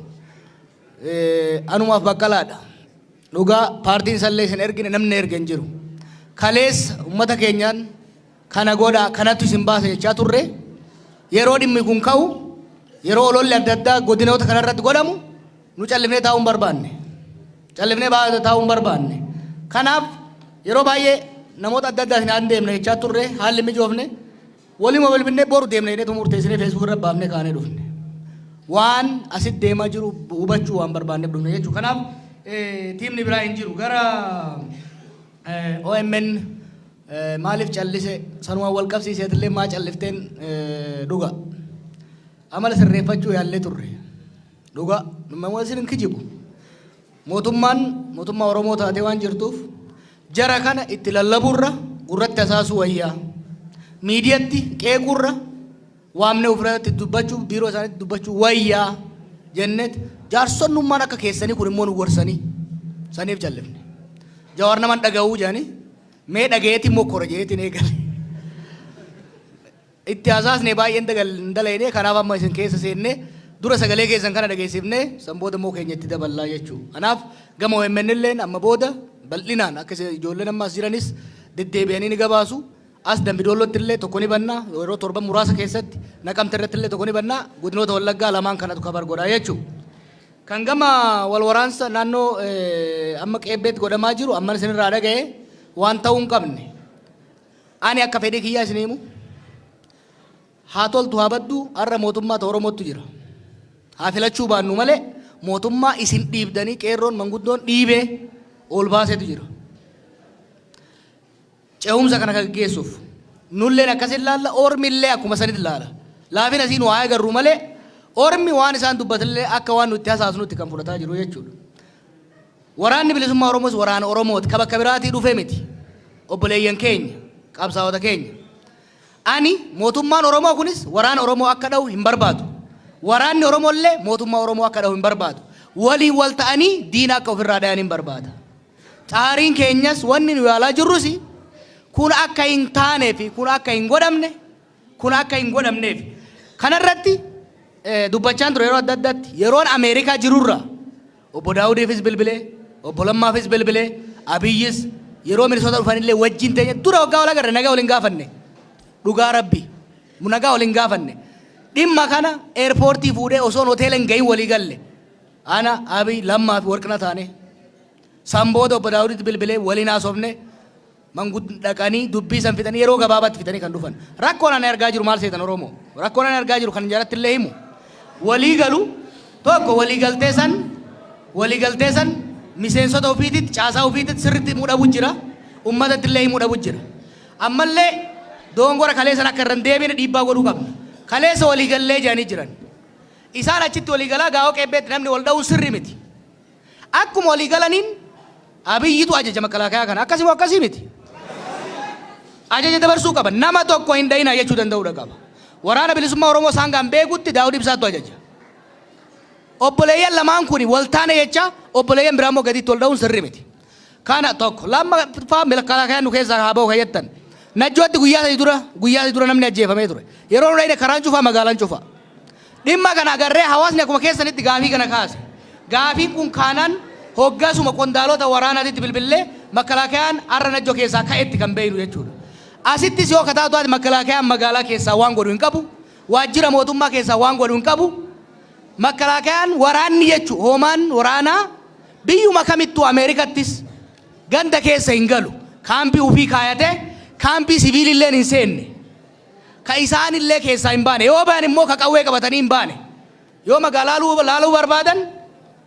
anumaaf baqqalaadha. Dhugaa paartiin sallee isin ergine namni ergan jiru. Kalees uummata keenyaan kana godha kanattu isin baasa jechaa turre yeroo dhimmi kun ka'u yeroo ololli adda addaa godinoota kanarratti godhamu nu callifnee taa'uu hin barbaanne. Taa'uu hin barbaanne. Kanaaf yeroo baay'ee namoota adda addaa hin deemne jechaa turre haalli mijoofne waliin bilbinnee boru deemne jedhee murteessinee feesbuuk irra baafnee kaanee dhufne. Waan asitti deemaa jiru hubachuu waan barbaanneef dhufne jechuudha. Kanaaf tiimni biraa hin jiru gara OMN maaliif callise sanumaan wal qabsiiseetillee maa callifteen dhuga amala sirreeffachuu yaallee turre dhuga nama isin hin kijibu mootummaa Oromoo taatee waan jirtuuf jara kana itti lallabuurra gurratti asaasuu wayyaa miidiyaatti qeequurra waamne ofirratti dubbachuu biiroo isaaniitti dubbachuu wayyaa jennet jaarsonnummaan akka keessanii kun immoo nu gorsanii saniif callifne Jawaar naman dhaga'uu jaani mee dhagayeeti immoo kora jeetiin eegale itti hasaasne baay'een dalayne kanaaf amma isin keessa seenne dura sagalee keessan kana dhageessifne san booda immoo keenya itti daballaa jechuudha. Kanaaf gama OMN illeen amma booda bal'inaan akka ijoolleen ammas jiranis deddeebi'anii ni gabaasu. As Dambidollootti illee tokko ni bannaa yeroo torban muraasa keessatti Naqamte irratti illee tokko ni bannaa godinoota Wallaggaa lamaan kanatu kabar godhaa jechuudha. Kan gama wal waraansa naannoo amma qeebbeetti godhamaa jiru amma isinirraa dhaga'e waan ta'uu hin qabne. Ani akka fedhii kiyyaa isin himu haa toltu haa baddu har'a mootummaa Oromootu jira. Haa filachuu baannu malee mootummaa isin dhiibdanii qeerroon manguddoon dhiibee ol baasetu jira. Ce'umsa kana gaggeessuuf nulleen akkasin laalla ormillee akkuma sanitti laala. Laafin asiin waa agarru malee ormi waan isaan dubbatillee akka waan nutti hasaasnutti kan fudhataa jiru jechuudha. Waraanni bilisummaa Oromoos waraana Oromooti ka bakka biraatii dhufee miti. Obboleeyyan keenya qabsaa'ota keenya. Ani mootummaan Oromoo kunis waraana Oromoo akka dha'u hin barbaadu. Waraanni Oromoollee mootummaa Oromoo akka dha'u hin barbaadu. Waliin wal ta'anii diina akka ofirraa dhayan hin barbaada. Xaariin keenyas wanni nu yaalaa jirrus kun akka hin taaneef kun akka hin godhamneef kanarratti dubbachaan ture yeroo adda addaatti yeroon Ameerikaa jirurra obbo Daawudiifis bilbilee obbo Lammaafis bilbilee Abiyyis yeroo Minisoota dhufanillee wajjin ta'e dura waggaa wal agarre nagaa waliin gaafanne dhugaa rabbi nagaa waliin gaafanne dhimma kana eerpoortii fuudhee osoon hoteela hin gahin walii galle ana Abiy Lammaa fi Warqina taane Sambooda obbo Daawuditti bilbilee waliin haasofne manguddoo dhaqanii dubbii san fixanii yeroo gabaabaatti fixanii kan dhufan rakkoon ani argaa jiru maal seetan Oromoo rakkoon ani argaa jiru kan jaratti illee himu walii galu tokko walii galtee san miseensota ofiititti caasaa ofiititti sirriitti himuu dhabu jira ummatatti illee himuu dhabu jira ammallee doongora kaleessan akka irra deebiin dhiibbaa godhuu qabna kaleessa walii gallee jedhanii jiran isaan achitti walii galaa gaa'oo qeebbeetti namni wal dha'uun sirri miti akkuma walii galaniin Abiyyitu ajaja makalaakaa kana akkasii akkasii miti ajaja dabarsuu qaba nama tokko hin dhayina jechuu danda'uudha qaba waraana bilisummaa Oromoo sangaan beekutti Daawud Ibsaatu ajaja obboleeyyan lamaan kuni wal taane jecha obboleeyyan biraa immoo gadiitti wal dha'uun sirri miti kana tokko lammaffaa makalaakaa nu keessaa haa ba'u kayyattan najjootti guyyaa sadii dura namni ajjeefamee ture yeroo nu dhayne karaan cufaa magaalaan cufaa dhimma kana agarree hawaasni akkuma keessanitti gaafii kana kaase gaafiin kun kaanaan hoggasuma qondaalota waraanaatitti bilbilee makalaakayaan har'a najjoo keessaa ka'etti kan beeynu jechuudha. Asittis yoo kataatu ati makalaakayaan magaalaa keessaa waan godhu hin qabu waajjira mootummaa keessaa waan godhu hin qabu makalaakayaan waraanni jechuudha hoomaan waraanaa biyyuma kamittuu Ameerikattis ganda keessa hin galu kaampii ufii kaayatee kaampii siviilillee hin seenne ka isaanillee keessaa hin baane yoo ba'an immoo ka qawwee qabatanii hin baane yoo magaalaa laaluu barbaadan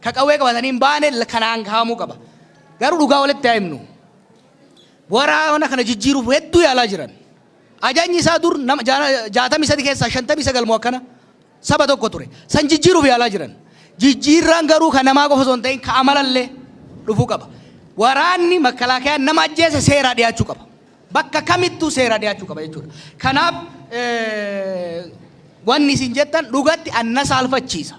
ka qawwee qabatanii hin baane kanaan kaa'amuu qaba garuu dhugaa walitti haa himnu waraana kana jijjiiruuf hedduu yaalaa jiran ajajni isaa dur 63 keessaa 59 moo akkana saba tokko ture san jijjiiruuf yaalaa jiran jijjiirraan garuu kan namaa qofa osoo hin ta'in ka amalallee dhufuu qaba waraanni makalaakayaan nama ajjeese seeraa dhiyaachuu qaba bakka kamittuu seeraa dhiyaachuu qaba jechuudha kanaaf wanni isin jettan dhugatti anna saalfachiisa.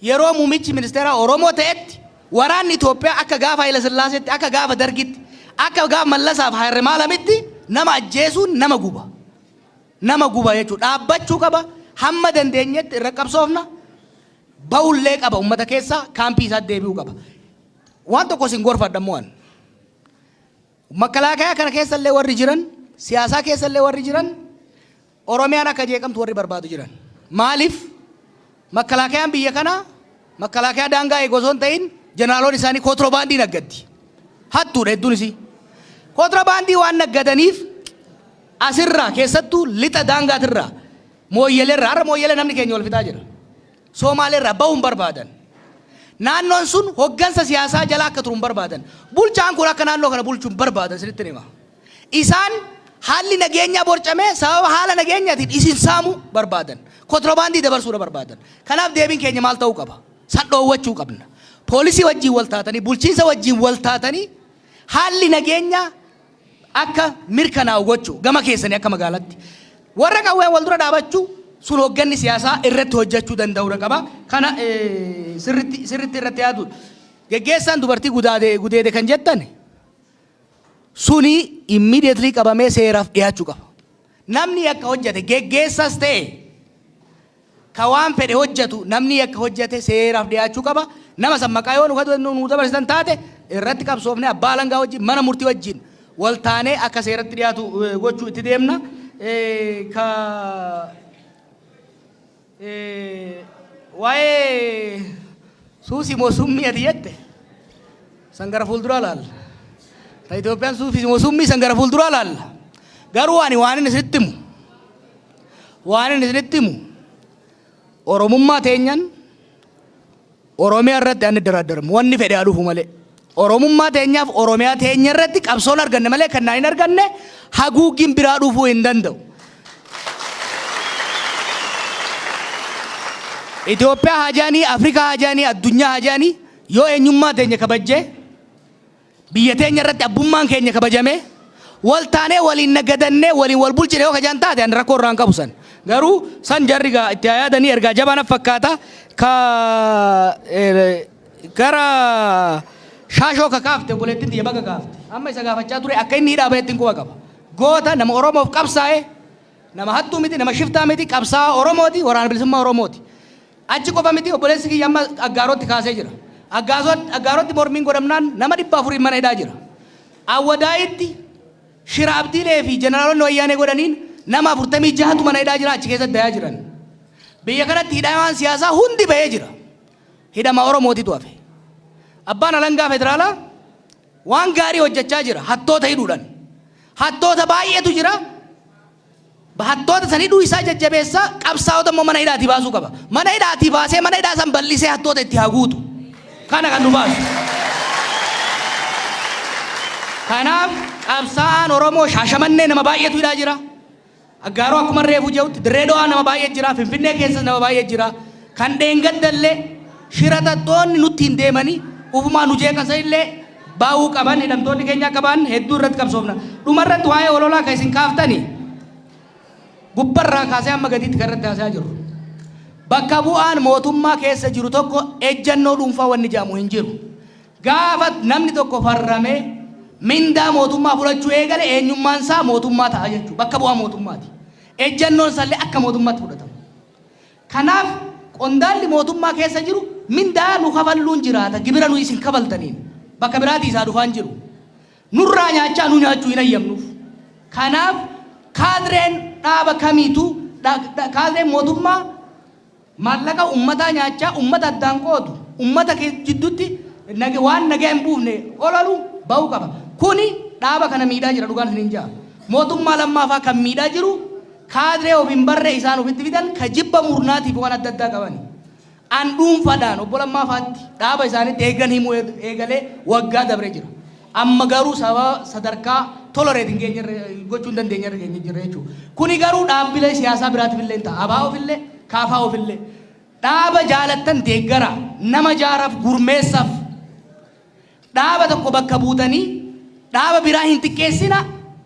Yeroo muummichi ministeera Oromoo ta'etti waraanni Itoophiyaa akka gaafa Haile Sillaaseetti akka gaafa Dargitti akka gaafa Mallasaaf Hayre Maalamitti nama ajjeesuun nama guba. Nama guba jechuudha. Dhaabbachuu qaba. Hamma dandeenyetti irra qabsoofna. Ba'ullee qaba uummata keessaa kaampii isaa deebi'uu qaba. Waan tokko isin gorfadhamu waan. Makalaakaa kana keessallee warri jiran, siyaasaa keessallee warri jiran, Oromiyaan akka jeeqamtu warri barbaadu jiran. Maaliif? Makalaakayaan biyya kana, makalaakaa daangaa eeguu osoo hin ta'in, jeneraaloon isaanii kontiroobaandii naggaddi. Hattuudha hedduun isii. Kontiroobaandii waan naggadaniif asirraa keessattuu lixa daangaatirraa mooyyeleerraa har'a mooyyelee namni keenya wal fixaa jira. Somaaleerraa ba'uun barbaadan. Naannoon sun hoggansa siyaasaa jala akka turu barbaadan. Bulchaan kun akka naannoo kana bulchuun barbaadan sirriitti hima. Isaan haalli nageenyaa borcamee sababa haala nageenyaatiin isin saamu barbaadan. Kontiroobaandii dabarsuudha barbaadan. Kanaaf deebiin keenya maal ta'uu qaba? San dhoowwachuu qabna. Poolisii wajjin wal taatanii, bulchiinsa wajjin wal taatanii haalli nageenyaa akka mirkanaa'u gochuu gama keessanii akka magaalatti. Warra qawween wal dura dhaabachuu sun hogganni siyaasaa irratti hojjechuu danda'uudha qaba. Kana sirriitti irratti yaaduudha. Geggeessaan dubartii gudeede kan jettan suni immediately qabamee seeraaf dhiyaachuu qaba. Namni akka hojjete geggeessas ta'e ka waan fedhe hojjetu namni akka hojjete seeraaf dhiyaachuu qaba. Nama san maqaa yoo nu dabarsitan taate irratti qabsoofne abbaa alangaa wajjin mana murtii wajjin wal taanee akka seeratti dhiyaatu gochuu itti deemna. Waa'ee suusii moo summii ati jette san gara fuulduraa laalla. Ta Itoophiyaan suusii moo summii san gara fuulduraa laalla. Garuu ani waan inni isinitti himu Oromummaa teenyan Oromiyaa irratti ani daraddaramu wanni fedhe haa dhufu malee. Oromummaa teenyaaf Oromiyaa teenya irratti qabsoon arganne malee kan hin arganne haguuggiin biraa dhufuu hin danda'u. Itoophiyaa hajaanii, Afrikaa hajaanii, addunyaa hajaanii yoo eenyummaa teenya kabajjee biyya teenya irratti abbummaan keenya kabajamee wal taanee waliin nagadannee waliin wal bulchine yoo kajaan taate ani rakkoo irraan qabu san. Garuu san jarri itti yaadanii ergaa jabaan fakkaata ka gara shaashoo kakaafte buleettiin xiyya baga kaafte. Amma isa gaafachaa ture akka inni hidhaa baheettiin quba qaba. Goota nama Oromoof qabsaa'e nama hattuu miti nama shiftaa miti qabsaa'aa Oromooti waraana bilisummaa Oromooti. Achi qofa miti obboleessi kiyya amma aggaarotti kaasee jira. Aggaarotti mormiin godhamnaan nama 400 mana hidhaa jira. Awwadaayitti shira abdiilee fi jeneraalonni wayyaanee godhaniin nama 46tu mana hidhaa jira achi keessatti dayaa jiran. Biyya kanatti hidhamaan siyaasaa hundi bahee jira. Hidhama Oromootitu hafe. Abbaan alangaa federaalaa waan gaarii hojjechaa jira hattoota hidhuudhaan. Hattoota baay'eetu jira. Hattoota san hidhuu isaa jajjabeessaa qabsaa'ota immoo mana hidhaatii baasuu qaba. Mana hidhaatii baasee mana hidhaa san bal'isee hattoota itti haa guutu. Kana kan nu baasu. Kanaaf qabsaa'aan Oromoo Shaashamannee nama baay'eetu hidhaa jira. Aggaaroo akkuma reefu jedhutti Dirree Dhawaa nama baay'ee jira. Finfinnee keessas nama baay'ee jira. Kan dheengaddallee shiratattoonni nutti hin deemanii ufumaa nu jeeqansa illee baa'uu qaban hidhamtoonni keenya qaban hedduu irratti qabsoofna. Dhumarratti waa'ee ololaa kan isin kaaftanii gubbarraa kaasee amma gadiitti kan irratti haasaa jiru. Bakka bu'aan mootummaa keessa jiru tokko ejjannoo dhuunfaa wanni jedhamu hin jiru. Gaafa namni tokko farramee mindaa mootummaa fudhachuu eegale eenyummaan isaa mootummaa ta'a jechuudha. Bakka bu'aa mootummaati. Ejjannoon isaallee akka mootummaatti fudhatama. Kanaaf qondaalli mootummaa keessa jiru mindaa nu kafalluun jiraata gibira nu isin kafaltaniin bakka biraatii isaa dhufaan jiru. Nurraa nyaachaa nu nyaachuu hin ayyamnuuf. Kanaaf kaadireen dhaaba kamiitu kaadireen mootummaa maallaqa ummataa nyaachaa ummata addaan qoodu ummata jidduutti waan nagaa hin buufne ololu ba'uu qaba. Kuni dhaaba kana miidhaa jira dhugaan hin jaa. Mootummaa lammaafaa kan miidhaa jiru kaadiree of hin barree isaan ofitti fidan ka jibba murnaatiif waan adda addaa qaban. An dhuunfaadhaan obbo Lammaafaatti dhaaba isaaniitti eegan himuu eegalee waggaa dabree jira. Amma garuu sababa sadarkaa tolereetiin gochuu hin dandeenye jira jechuudha. Kuni garuu dhaabbilee siyaasaa biraatiif illee ta'a. Abaa ofillee kaafaa ofillee. Dhaaba jaalattan deeggara nama jaaraaf gurmeessaaf dhaaba tokko bakka buutanii dhaaba biraa hin xiqqeessina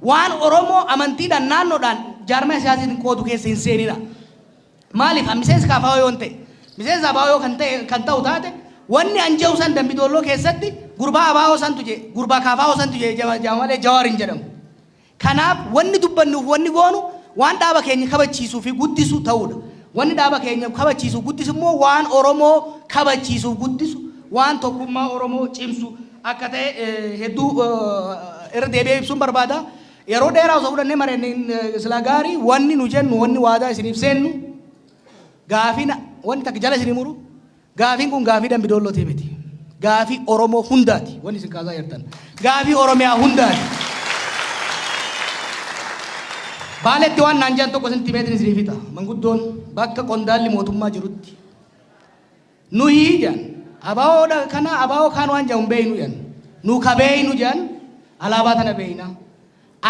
waan Oromoo amantiidhaan naannoodhaan jaarmaa siyaasaatiin qoodu keessa hin seenina. Maaliif miseensa kaafaa yoo ta'e miseensa abaayoo kan ta'u taate wanni anja'u san Dambidolloo keessatti gurbaa abaayoo santu je gurbaa kaafaa santu je malee Jawaar hin jedhamu. Kanaaf wanni dubbannuuf wanni goonu waan dhaaba keenya kabachiisuu fi guddisuu ta'uudha. Wanni dhaaba keenya kabachiisuu guddisu immoo waan Oromoo kabachiisuu guddisu waan tokkummaa Oromoo cimsu akka ta'e hedduu irra deebi'ee ibsuun barbaada. Yeroo dheeraa osoo fudhannee mareen silaa gaarii wanni nu jennu wanni waadaa isiniif seennu gaafiin wanni takka jala isinii muru gaafiin kun gaafii Dambidollootii miti. Gaafii Oromoo hundaati wanni isin kaasaa jirtan. Gaafii Oromiyaa hundaati. Baaletti waan naan jedhan tokko isin timeetiin isinii fixa. Manguddoon bakka qondaalli mootummaa jirutti. Nuyi jedhan abaa'oodha kana abaa'oo kaan waan jedhamu beeynu jedhan. Nu kabeeynu jedhan alaabaa tana beeyna.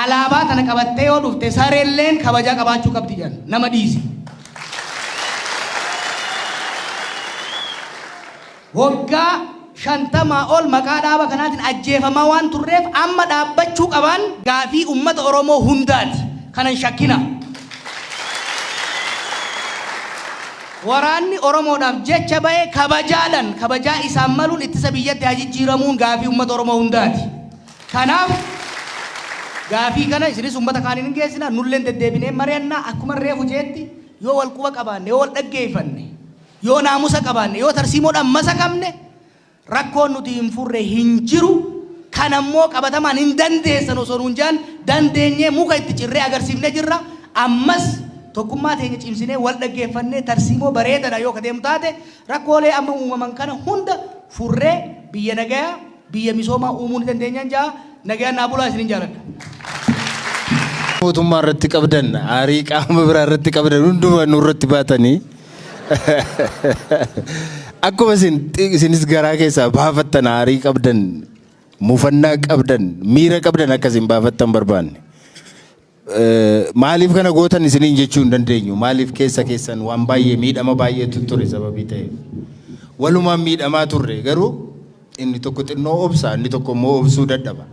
Alaabaa tana qabattee yoo dhufte sareelleen kabajaa qabaachuu qabdi jedhan nama dhiisi. Waggaa 50 ol maqaa dhaaba kanaatiin ajjeefamaa waan turreef amma dhaabbachuu qaban gaafii uummata Oromoo hundaati. Kanan shakkina. Waraanni Oromoodhaaf jecha bahee kabajaadhaan kabajaa isaan maluun ittisa biyyatti haa jijjiiramuun gaafii uummata Oromoo hundaati. Kanaaf gaafii kana isinis uummata kaaniin hin geessina nulleen deddeebinee mari'annaa akkuma reefu jeetti yoo wal quba qabaanne yoo wal dhaggeeffanne yoo naamusa qabaanne yoo tarsiimoodhaan masa qabne rakkoon nuti hin furre hin jiru. Kan ammoo qabatamaan hin dandeessan osoo nuun jaan dandeenyee muka itti cirree agarsiifnee jirra. Ammas tokkummaa teenya cimsinee wal dhaggeeffannee tarsiimoo bareedaadha yoo kadeemu taate rakkoolee amma uumaman kana hunda furree biyya nagayaa biyya misoomaa uumuu ni dandeenyaan jaa nagayaan naa bulaa isinin jaaladha. Mootummaa irratti qabdan aarii qaama biraa irratti qabdan hundumaa nurratti baatanii akkuma isinis garaa keessaa baafattan aarii qabdan mufannaa qabdan miira qabdan akkasiin baafattan barbaanne. Maaliif kana gootan isiniin jechuu hin dandeenyu. Maaliif keessa keessan waan baay'ee miidhama baay'eetu ture sababii ta'eef. Walumaan miidhamaa turre garuu inni tokko xinnoo obsa inni tokko immoo obsuu dadhaba.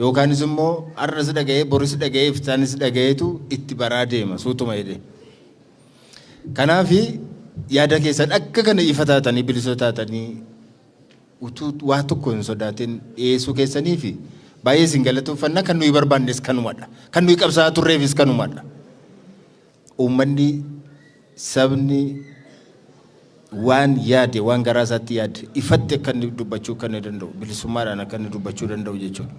Yookaanis immoo arras dhaga'ee boris dhaga'ee iftaanis dhaga'eetu itti baraa deema suutuma jedhee. Kanaaf yaada keessan akka kana ifa taatanii bilisoo taatanii utuu waa tokko hin sodaatin dhiyeessuu keessanii fi baay'ee isin galatoomfanna kan nuyi barbaannes kanumadha. Kan nuyi qabsaa'aa turreefis kanumadha. Uummanni sabni waan yaade waan garaa isaatti yaade ifatti akka inni dubbachuu kan danda'u bilisummaadhaan akka inni dubbachuu danda'u jechuudha.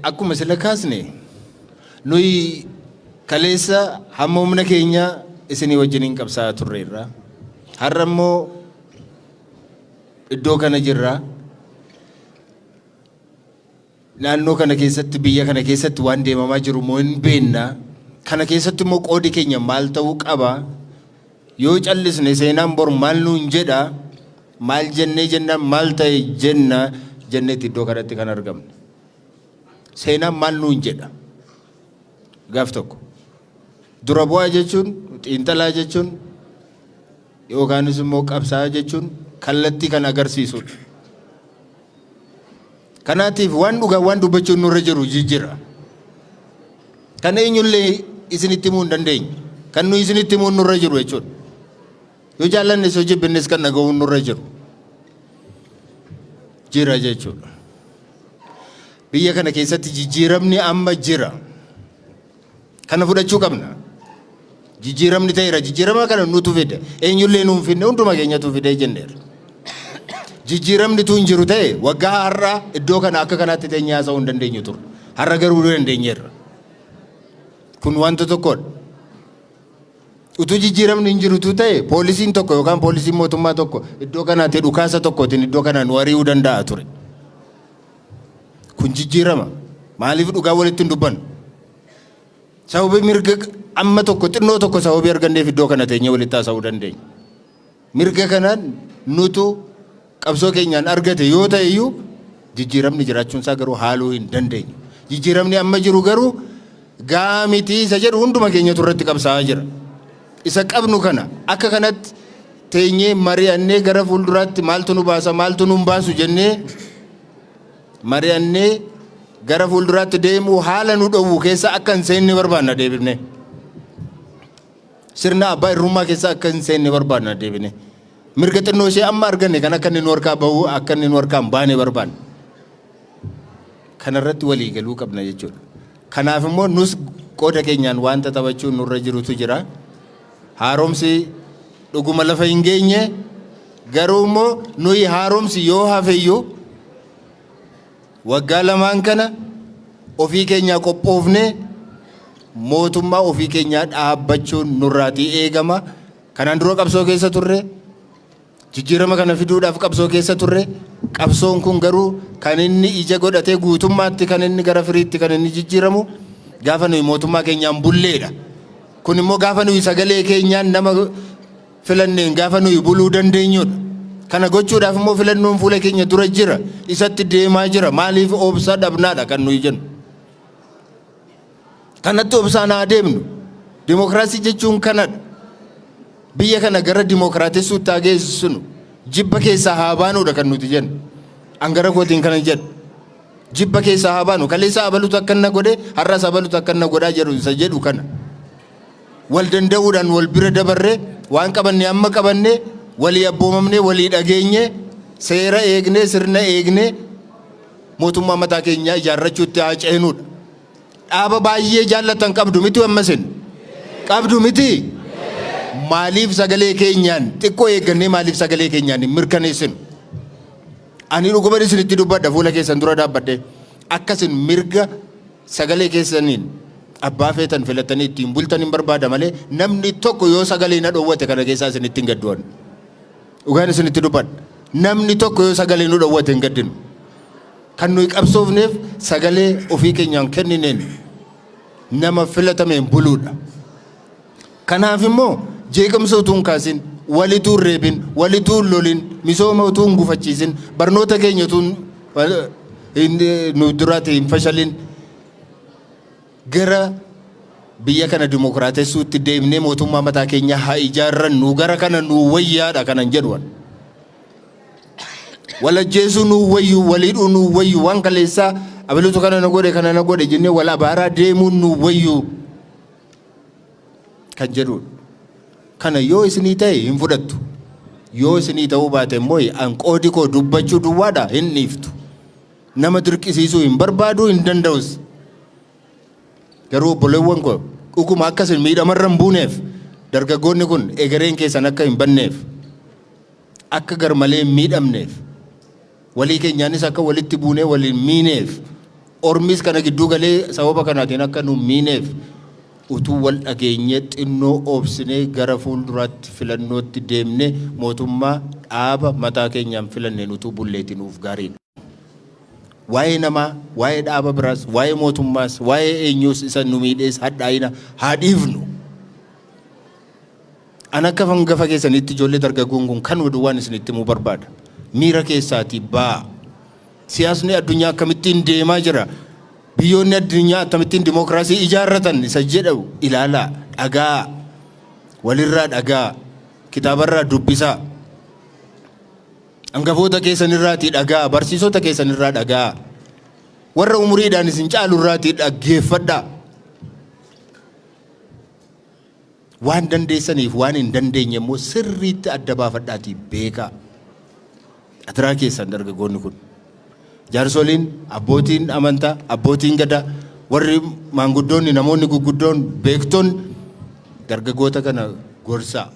Akkuma sila kaasne nuyi kaleessa hamma humna keenya isinii wajjiniin qabsaa'aa turreerra. Har'a immoo iddoo kana jirra. Naannoo kana keessatti biyya kana keessatti waan deemamaa jiru moo hin beekna. Kana keessatti immoo qoodi keenya maal ta'uu qaba. Yoo callisne seenaan bor maal nuun jedha. Maal jennee jennaan maal ta'e jenna jenneetti iddoo kanatti kan argamne. Seenaan maal nuun jedha. Gaaf tokko. Dura bu'aa jechuun xiinxalaa jechuun yookaanis immoo qabsaa'aa jechuun kallattii kan agarsiisudha. Kanaatiif waan dhugaa waan dubbachuun nurra jiru jijjiira. Kan eenyullee isinitti himuu hin dandeenye. Kan nuyi isinitti himuu nurra jiru jechuudha. Yoo jaallannes yoo jibbinnes kan dhaga'uun nurra jiru. Jira jechuudha. Biyya kana keessatti jijjiiramni amma jira. Kana fudhachuu qabna. Jijjiiramni ta'eera. Jijjiirama kana nutu fide. Eenyullee nuun finne hunduma keenyatu fide jenneera. Jijjiiramni tu hin jiru ta'e waggaa har'aa iddoo kana akka kanaatti teenyee haasa'uu hin dandeenyu ture. Har'a garuu dandeenyeerra. Kun wanta tokkodha. Utuu jijjiiramni hin jiru ta'e poolisiin tokko yookaan poolisiin mootummaa tokko iddoo kanaatti dhukaasa tokkootiin iddoo kanaan wari'uu danda'a ture. Kun jijjiirama. Maaliif dhugaa walitti hin dubbannu? Sababii mirga amma tokko xinnoo tokko sababii arganneef iddoo kana teenyee walitti haasa'uu dandeenya. Mirga kanaan nutu qabsoo keenyaan argate yoo ta'e iyyuu jijjiiramni jiraachuun isaa garuu haaluu hin dandeenyu. Jijjiiramni amma jiru garuu gaamitii isa jedhu hunduma keenyatu irratti qabsaa'aa jira. Isa qabnu kana akka kanatti teenyee mari'annee gara fuulduraatti maaltu nu baasa maaltu nu hin baasu jennee mari'annee gara fuulduraatti deemuu haala nu dhowwu keessa akka hin seenne barbaanna deebifne. sirna abbaa irrummaa keessa akka hin seenne barbaadna deebine. Mirga xinnoo ishee amma arganne kan akka inni nu harkaa bahu akka inni nu harkaa hin baane barbaadna. Kanarratti walii galuu qabna jechuudha. Kanaaf immoo nus qooda keenyaan wanta taphachuun nurra jirutu jira. Haaromsi dhuguma lafa hin geenye garuu immoo nuyi haaromsi yoo hafeyyuu waggaa lamaan kana ofii keenyaa qophoofnee mootummaa ofii keenyaa dhaabbachuun nurraatii eegama. Kanaan dura qabsoo keessa turre jijjiirama kana fiduudhaaf qabsoo keessa turre qabsoon kun garuu kan inni ija godhatee guutummaatti kan inni gara firiitti kan inni jijjiiramu gaafa nuyi mootummaa keenyaan bulleedha. Kun immoo gaafa nuyi sagalee keenyaan nama filanneen gaafa nuyi buluu dandeenyudha. Kana gochuudhaaf immoo filannoon fuula keenya dura jira, isatti deemaa jira. Maaliif obsa dhabnaadha kan nuyi jennu. Kanatti obsaan haa deemnu. Dimookiraasii jechuun kanadha. Biyya kana gara dimookiraatessuutti haa geessinu. Jibba keessaa haa baanuudha kan nuti jennu. Angara kootiin kana jedhu. Jibba keessaa haa baanu. Kaleessa abalutu akka na godhe, har'as abalutu akka na godhaa jedhu isa jedhu kana. Wal danda'uudhaan wal bira dabarree waan qabanne amma qabanne walii abboomamne walii dhageenye seera eegne sirna eegne mootummaa mataa keenyaa ijaarrachuutti haa ceenuudha. Dhaaba baay'ee jaallatan qabdu miti ammasin. Qabdu miti. Maaliif sagalee keenyaan xiqqoo eeggannee maaliif sagalee keenyaan hin mirkaneessinu? Ani dhuguma isinitti dubbadha fuula keessan dura dhaabbadhe akkasin mirga sagalee keessaniin abbaa feetan filatanii ittiin bultan hin barbaada malee namni tokko yoo sagalee na dhoowwate kana keessaa isinitti hin gaddu'an. Dhugaan isinitti dubbadha. Namni tokko yoo sagalee nu dhoowwate hin gaddinu. Kan nuyi qabsoofneef sagalee ofii keenyaan kennineen nama filatameen buluudha. Kanaaf immoo jeeqamsa utuu hin kaasin, walituu hin reebin, walituu hin lolin, misooma utuu hin gufachiisin, barnoota keenya utuu nu duraatti hin fashalin gara biyya kana dimookiraatessuutti deemnee mootummaa mataa keenya haa ijaarrannu gara kana nu wayyaadha kanan jedhuwan. Walajjeesuu nu wayyu, waliidhuu nu wayyu, waan kaleessaa abaluutu kana na godhe jennee wal abaaraa deemuun nu wayyu kan jedhuudha. Kana yoo isinii ta'e hin fudhattu. Yoo isinii ta'uu baate immoo an qoodi koo dubbachuu duwwaadha hin dhiiftu. Nama dirqisiisuu hin barbaadu hin danda'us. Garuu obboleewwan koo dhuguma akkasin miidhamarra hin buuneef dargaggoonni kun egereen keessan akka hin banneef akka garmalee hin miidhamneef walii keenyaanis akka walitti buunee waliin miineef ormis kana gidduu galee sababa kanaatiin akka nu miineef utuu wal dhageenye xinnoo obsinee gara fuulduraatti filannootti deemne mootummaa dhaaba mataa keenyaan filanneen utuu bulleetiin nuuf gaariidha. Waa'ee namaa, waa'ee dhaaba biraas, waa'ee mootummaas, waa'ee eenyuus isa nu miidhees hadhaa'ina haa dhiifnu. An akka hangafa keessanitti ijoollee dargaggoon kun kan waan isinitti himuu barbaada. Miira keessaatii baa. Siyaasni addunyaa akkamittiin deemaa jira. Biyyoonni addunyaa akkamittiin dimookiraasii ijaarratan isa jedhu ilaalaa, dhagaa, walirraa dhagaa, kitaabarraa dubbisaa. Hangafoota keessanirraatii dhagaa, barsiisota keessanirraa dhagaa. Warra umuriidhaan isin caalurraatii dhaggeeffadhaa. Waan dandeessaniif waan hin dandeenye immoo sirriitti adda baafadhaatii beekaa. Atiraa keessan dargaggoonni kun. Jaarsoliin, abbootiin amantaa, abbootiin gadaa, warri maanguddoonni, namoonni guguddoon, beektoon dargaggoota kana gorsaa.